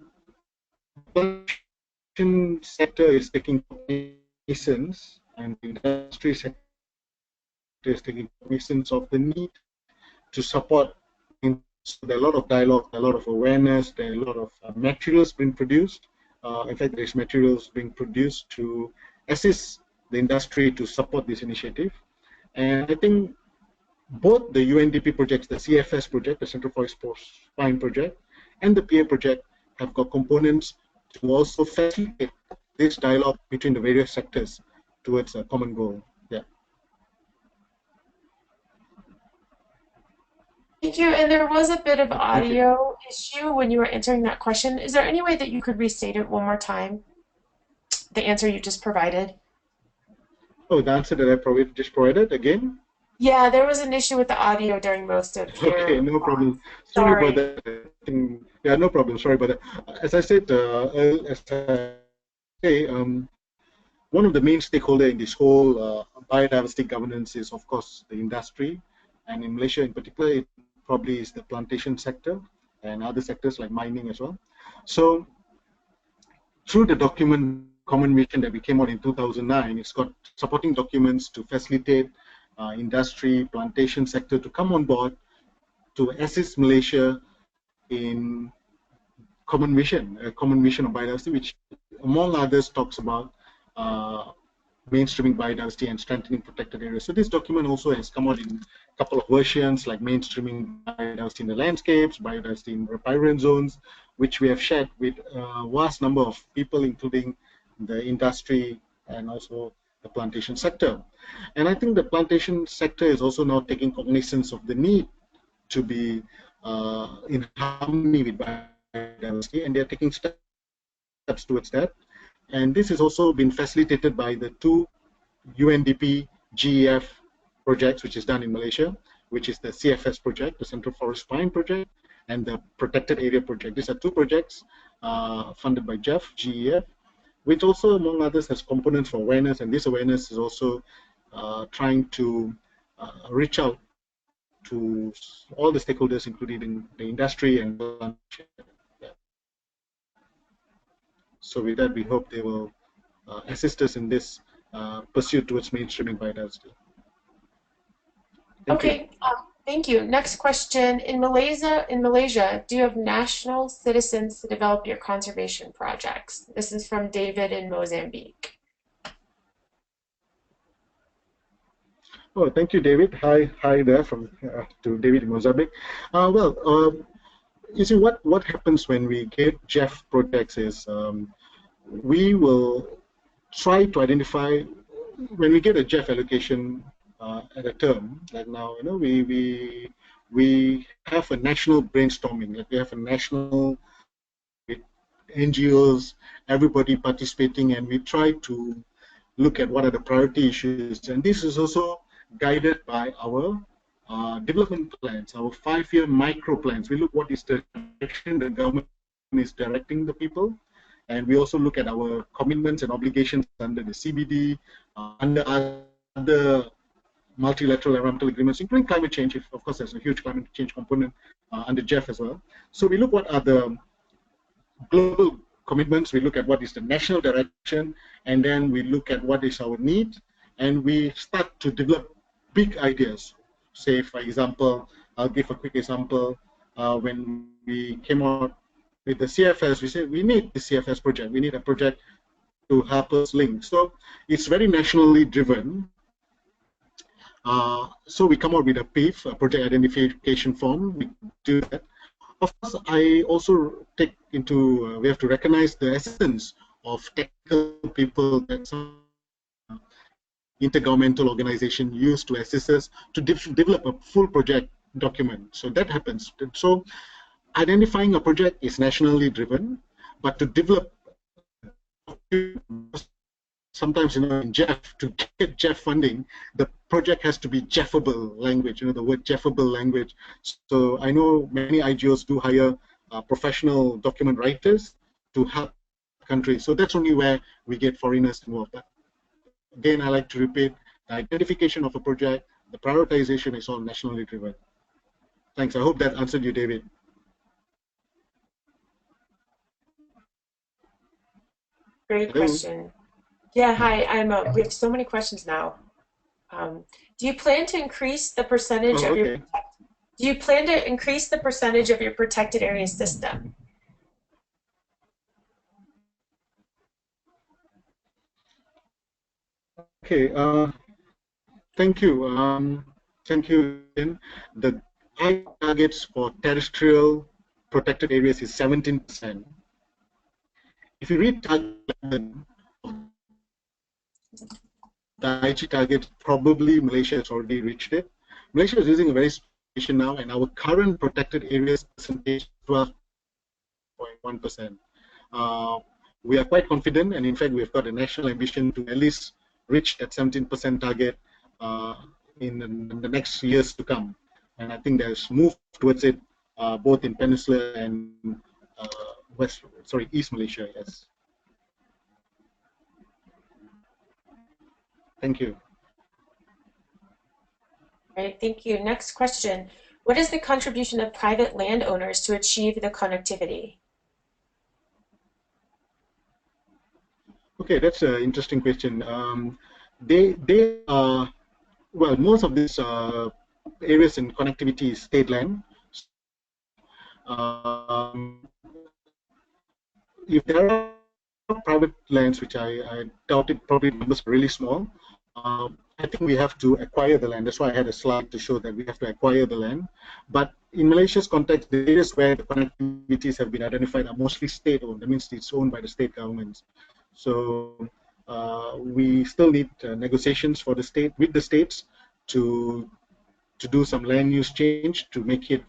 plantation sector is taking cognizance, and the industry sector is taking cognizance of the need to support. So there are a lot of dialogue, a lot of awareness, there are a lot of materials being produced. In fact, there's materials being produced to assist the industry to support this initiative. And I think both the UNDP projects, the CFS project, the Central Forest Spine project, and the PA project have got components to also facilitate this dialogue between the various sectors towards a common goal. Yeah. Thank you. And there was a bit of Thank you. audio issue when you were answering that question. Is there any way that you could restate it one more time? The answer you just provided. Oh, the answer that I just provided again? Yeah, there was an issue with the audio during most of your Okay, no problem. Sorry. Sorry about that. Yeah, no problem. Sorry about that. As I said, one of the main stakeholders in this whole biodiversity governance is, of course, the industry, and in Malaysia in particular, it probably is the plantation sector and other sectors like mining as well. So through the document common mission that we came out in 2009, it's got supporting documents to facilitate industry, plantation sector to come on board to assist Malaysia in a common mission of biodiversity, which among others talks about mainstreaming biodiversity and strengthening protected areas. So this document also has come out in a couple of versions, like mainstreaming biodiversity in the landscapes, biodiversity in riparian zones, which we have shared with a vast number of people, including the industry and also the plantation sector. And I think the plantation sector is also now taking cognizance of the need to be in harmony with biodiversity, and they're taking steps towards that. And this has also been facilitated by the two UNDP GEF projects, which is done in Malaysia, which is the CFS project, the Central Forest Spine project, and the Protected Area project. These are two projects funded by GEF, which also, among others, has components for awareness, and this awareness is also trying to reach out to all the stakeholders, including the industry and the. So with that, we hope they will assist us in this pursuit towards mainstreaming biodiversity. Thank you. Thank you. Next question. In Malaysia, do you have national citizens to develop your conservation projects? This is from David in Mozambique. Oh, thank you, David. Hi there from to David in Mozambique. You see, what happens when we get GEF projects is we will try to identify when we get a GEF allocation at a term. Like now, we have a national brainstorming. Like we have a national with NGOs, everybody participating, and we try to look at what are the priority issues. And this is also guided by our development plans, our 5-year micro plans. We look what is the direction the government is directing the people, and we also look at our commitments and obligations under the CBD, under other multilateral environmental agreements, including climate change. Of course, there's a huge climate change component under GEF as well. So we look what are the global commitments, we look at what is the national direction, and then we look at what is our need, and we start to develop big ideas. Say, for example, I'll give a quick example. When we came out with the CFS, we said we need the CFS project. We need a project to help us link. So it's very nationally driven. So we come out with a PIF, a project identification form. We do that. Of course, I also take into, we have to recognize the essence of technical people that some intergovernmental organization use to assist us to develop a full project document. So that happens. So identifying a project is nationally driven, but to develop, sometimes, in GEF, to get GEF funding, the project has to be GEFable language, the word GEFable language. So I know many IGOs do hire professional document writers to help countries. So that's only where we get foreigners involved. But again, I like to repeat, the identification of a project, the prioritization is all nationally driven. Thanks. I hope that answered you, David. Great Hello? question. Yeah, hi. We have so many questions now. Do you plan to increase the percentage of your Do you plan to increase the percentage of your protected area system? Okay. Thank you. Thank you. The targets for terrestrial protected areas is 17%. If you read target 11, the IG target, probably Malaysia has already reached it. Malaysia is using a very special now, and our current protected areas percentage is 12.1%. We are quite confident, and in fact, we've got a national ambition to at least reach that 17% target in the next years to come. And I think there's move towards it both in Peninsula and East Malaysia. Yes. Thank you. Right, thank you. Next question. What is the contribution of private landowners to achieve the connectivity? Okay, that's an interesting question. They are, well, most of these areas in connectivity is state land. If there are private lands, which I doubt it, probably numbers are really small, I think we have to acquire the land. That's why I had a slide to show that we have to acquire the land. But in Malaysia's context, the areas where the connectivities have been identified are mostly state-owned. That means it's owned by the state governments. So we still need negotiations for the state with the states to do some land use change to make it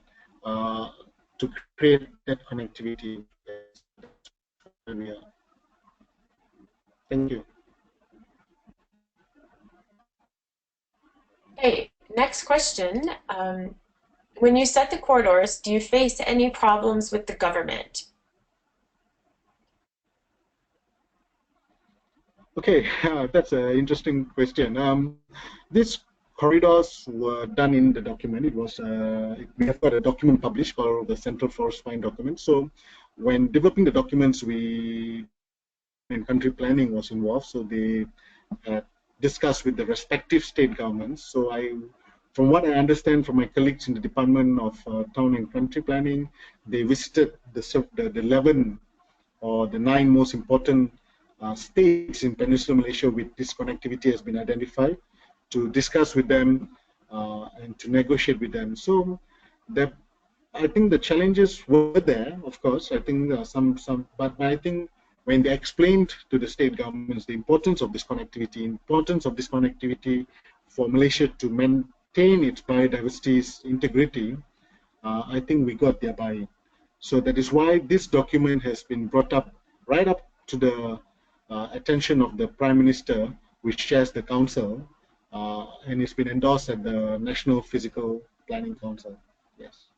to create that connectivity. Thank you. Okay, next question. When you set the corridors, do you face any problems with the government? Okay, that's an interesting question. These corridors were done in the document. It was we have got a document published called the Central Forest Fine document. So when developing the documents, we in country planning was involved. So they discussed with the respective state governments. So from what I understand from my colleagues in the Department of Town and Country Planning, they visited the 11 or the 9 most important states in Peninsular Malaysia with this connectivity has been identified to discuss with them and to negotiate with them. So I think the challenges were there, of course. I think but I think when they explained to the state governments the importance of this connectivity, for Malaysia to maintain its biodiversity's integrity, I think we got their buy-in. So that is why this document has been brought up right up to the attention of the Prime Minister, which chairs the council, and it's been endorsed at the National Physical Planning Council. Yes.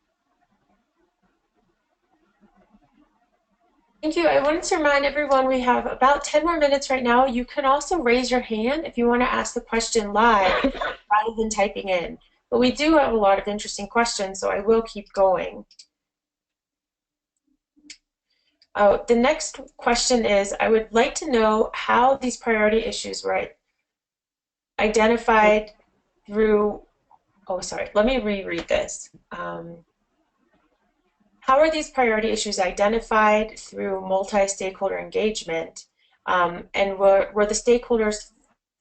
Thank you. I wanted to remind everyone we have about 10 more minutes right now. You can also raise your hand if you want to ask the question live rather than typing in. But we do have a lot of interesting questions, so I will keep going. The next question is, I would like to know how these priority issues were identified through, oh, sorry, let me reread this. How are these priority issues identified through multi-stakeholder engagement, and were the stakeholders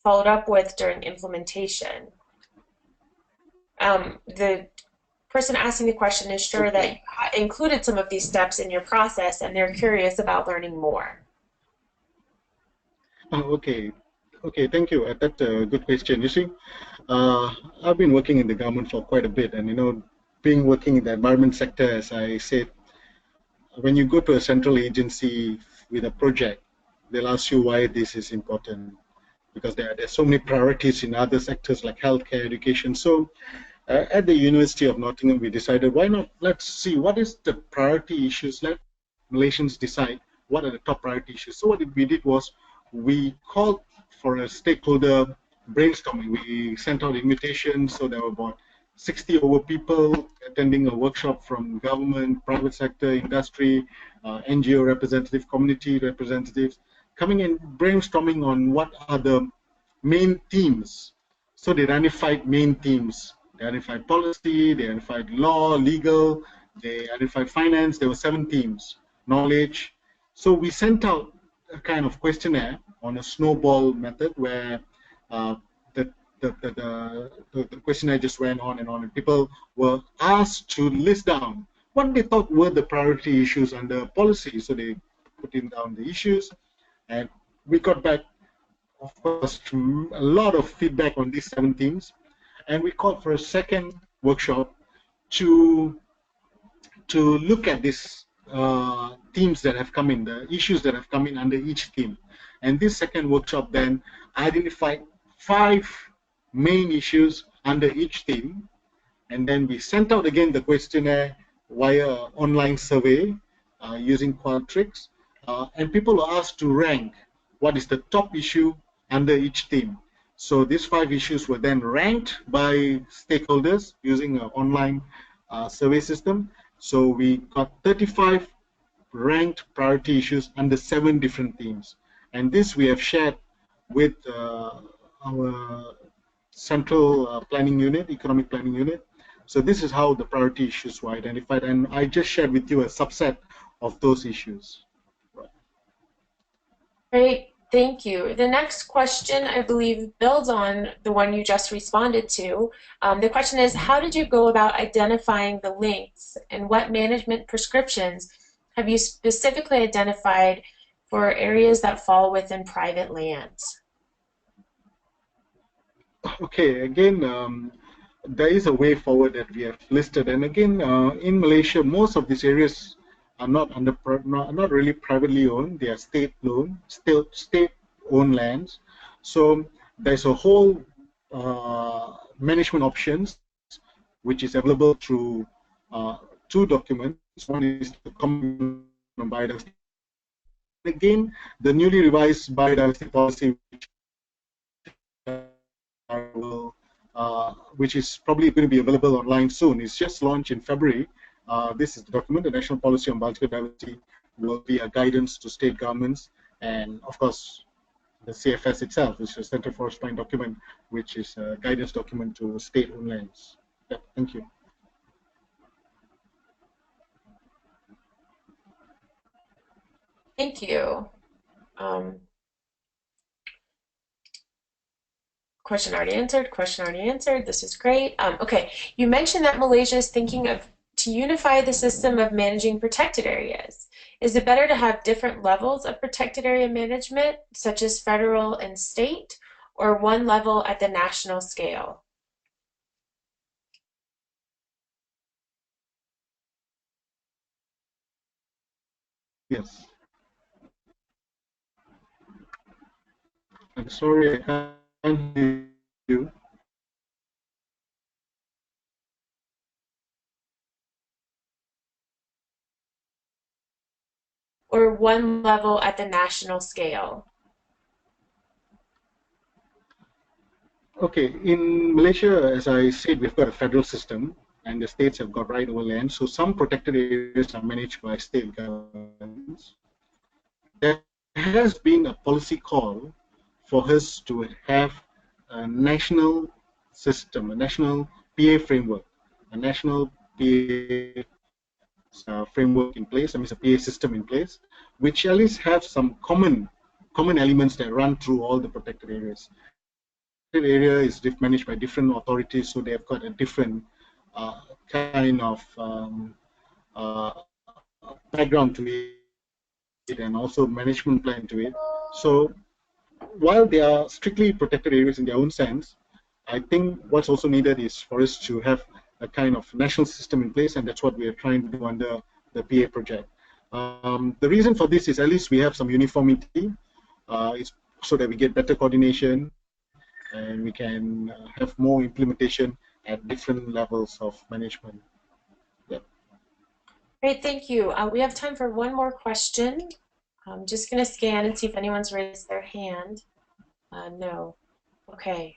followed up with during implementation? The person asking the question is sure that you included some of these steps in your process, and they're curious about learning more. Okay, thank you. That's a good question. You see, I've been working in the government for quite a bit, and working in the environment sector, as I said, when you go to a central agency with a project, they'll ask you why this is important, because there's so many priorities in other sectors like healthcare, education. So at the University of Nottingham, we decided, why not, let's see what is the priority issues. Let Malaysians decide what are the top priority issues. So what we did was we called for a stakeholder brainstorming. We sent out invitations, so there were about 60 over people attending a workshop from government, private sector, industry, NGO representative, community representatives, coming in brainstorming on what are the main themes. So they identified main themes. They identified policy, they identified law, legal, they identified finance. There were 7 themes, knowledge. So we sent out a kind of questionnaire on a snowball method where uh, the, the questionnaire just went on and on, and people were asked to list down what they thought were the priority issues under policy. So they put in down the issues, and we got back, of course, a lot of feedback on these 7 themes, and we called for a second workshop to look at these themes that have come in, the issues that have come in under each theme. And this second workshop then identified 5 main issues under each theme, and then we sent out again the questionnaire via online survey using Qualtrics, and people were asked to rank what is the top issue under each theme. So these 5 issues were then ranked by stakeholders using an online survey system. So we got 35 ranked priority issues under 7 different themes. And this we have shared with our central planning unit, economic planning unit. So this is how the priority issues were identified, and I just shared with you a subset of those issues. Great, thank you. The next question, I believe, builds on the one you just responded to. The question is, how did you go about identifying the links, and what management prescriptions have you specifically identified for areas that fall within private lands? Okay, again, there is a way forward that we have listed, and again, in Malaysia, most of these areas are not not really privately owned. They are state-owned lands. So there's a whole management options which is available through 2 documents. One is the Common on Biodiversity. Again, the newly revised biodiversity policy, which is probably going to be available online soon. It's just launched in February. This is the document, the National Policy on Biological Diversity, will be a guidance to state governments, and of course, the CFS itself, which is a Center Forest Plan document, which is a guidance document to state-owned lands. Yeah, thank you. Thank you. Question already answered, question already answered. This is great. Okay, you mentioned that Malaysia is thinking of to unify the system of managing protected areas. Is it better to have different levels of protected area management, such as federal and state, or one level at the national scale? Yes. I'm sorry, I can't hear you. Or one level at the national scale? Okay, in Malaysia, as I said, we've got a federal system, and the states have got right over land. So some protected areas are managed by state governments. There has been a policy call for us to have a national system, a national PA framework, a national PA framework in place, I mean, a PA system in place, which at least have some common elements that run through all the protected areas. The area is managed by different authorities, so they have got a different kind of uh, background to it, and also management plan to it. So while they are strictly protected areas in their own sense, I think what's also needed is for us to have a kind of national system in place, and that's what we are trying to do under the PA project. The reason for this is at least we have some uniformity, it's so that we get better coordination, and we can have more implementation at different levels of management. Yeah. Great, thank you. We have time for one more question. I'm just going to scan and see if anyone's raised their hand. No. Okay.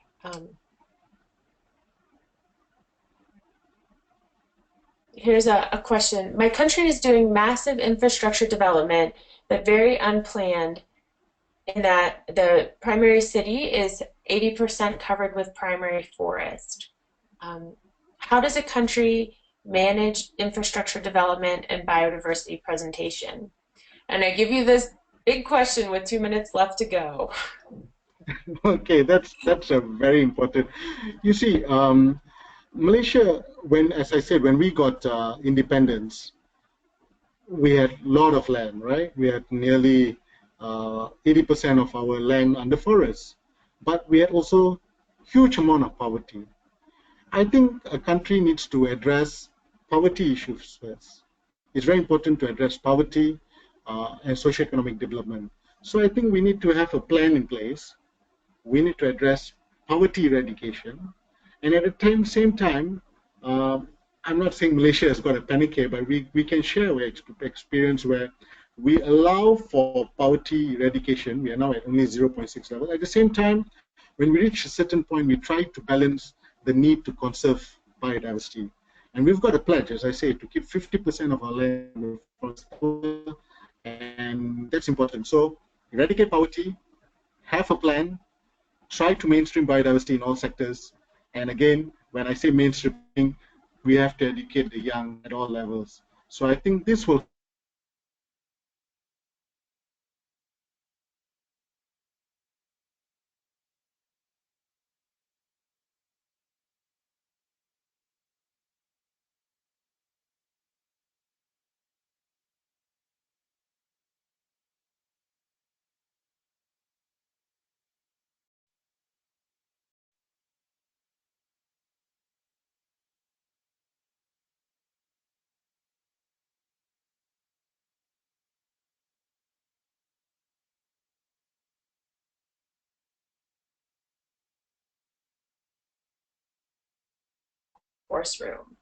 Here's a question. My country is doing massive infrastructure development, but very unplanned, in that the primary city is 80% covered with primary forest. How does a country manage infrastructure development and biodiversity presentation? And I give you this big question with 2 minutes left to go. Okay, that's a very important. You see, Malaysia, as I said, when we got independence, we had a lot of land, right? We had nearly 80% of our land under forest, but we had also huge amount of poverty. I think a country needs to address poverty issues first. It's very important to address poverty and socioeconomic development. So I think we need to have a plan in place. We need to address poverty eradication, and at the same time, I'm not saying Malaysia has got a panic here, but we can share our experience where we allow for poverty eradication. We are now at only 0.6 level. At the same time, when we reach a certain point, we try to balance the need to conserve biodiversity. And we've got a pledge, as I say, to keep 50% of our land forested, and that's important. So eradicate poverty, have a plan, try to mainstream biodiversity in all sectors. And again, when I say mainstreaming, we have to educate the young at all levels. So I think this will Force room.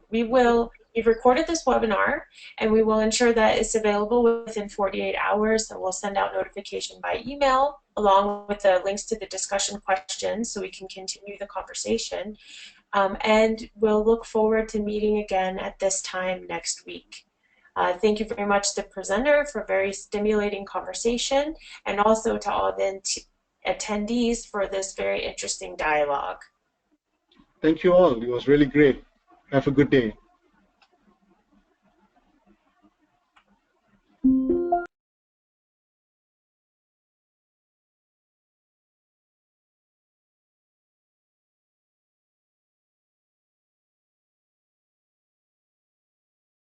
We've recorded this webinar, and we will ensure that it's available within 48 hours. So we'll send out notification by email along with the links to the discussion questions so we can continue the conversation. And we'll look forward to meeting again at this time next week. Thank you very much to the presenter for a very stimulating conversation, and also to all the attendees for this very interesting dialogue. Thank you all. It was really great. Have a good day.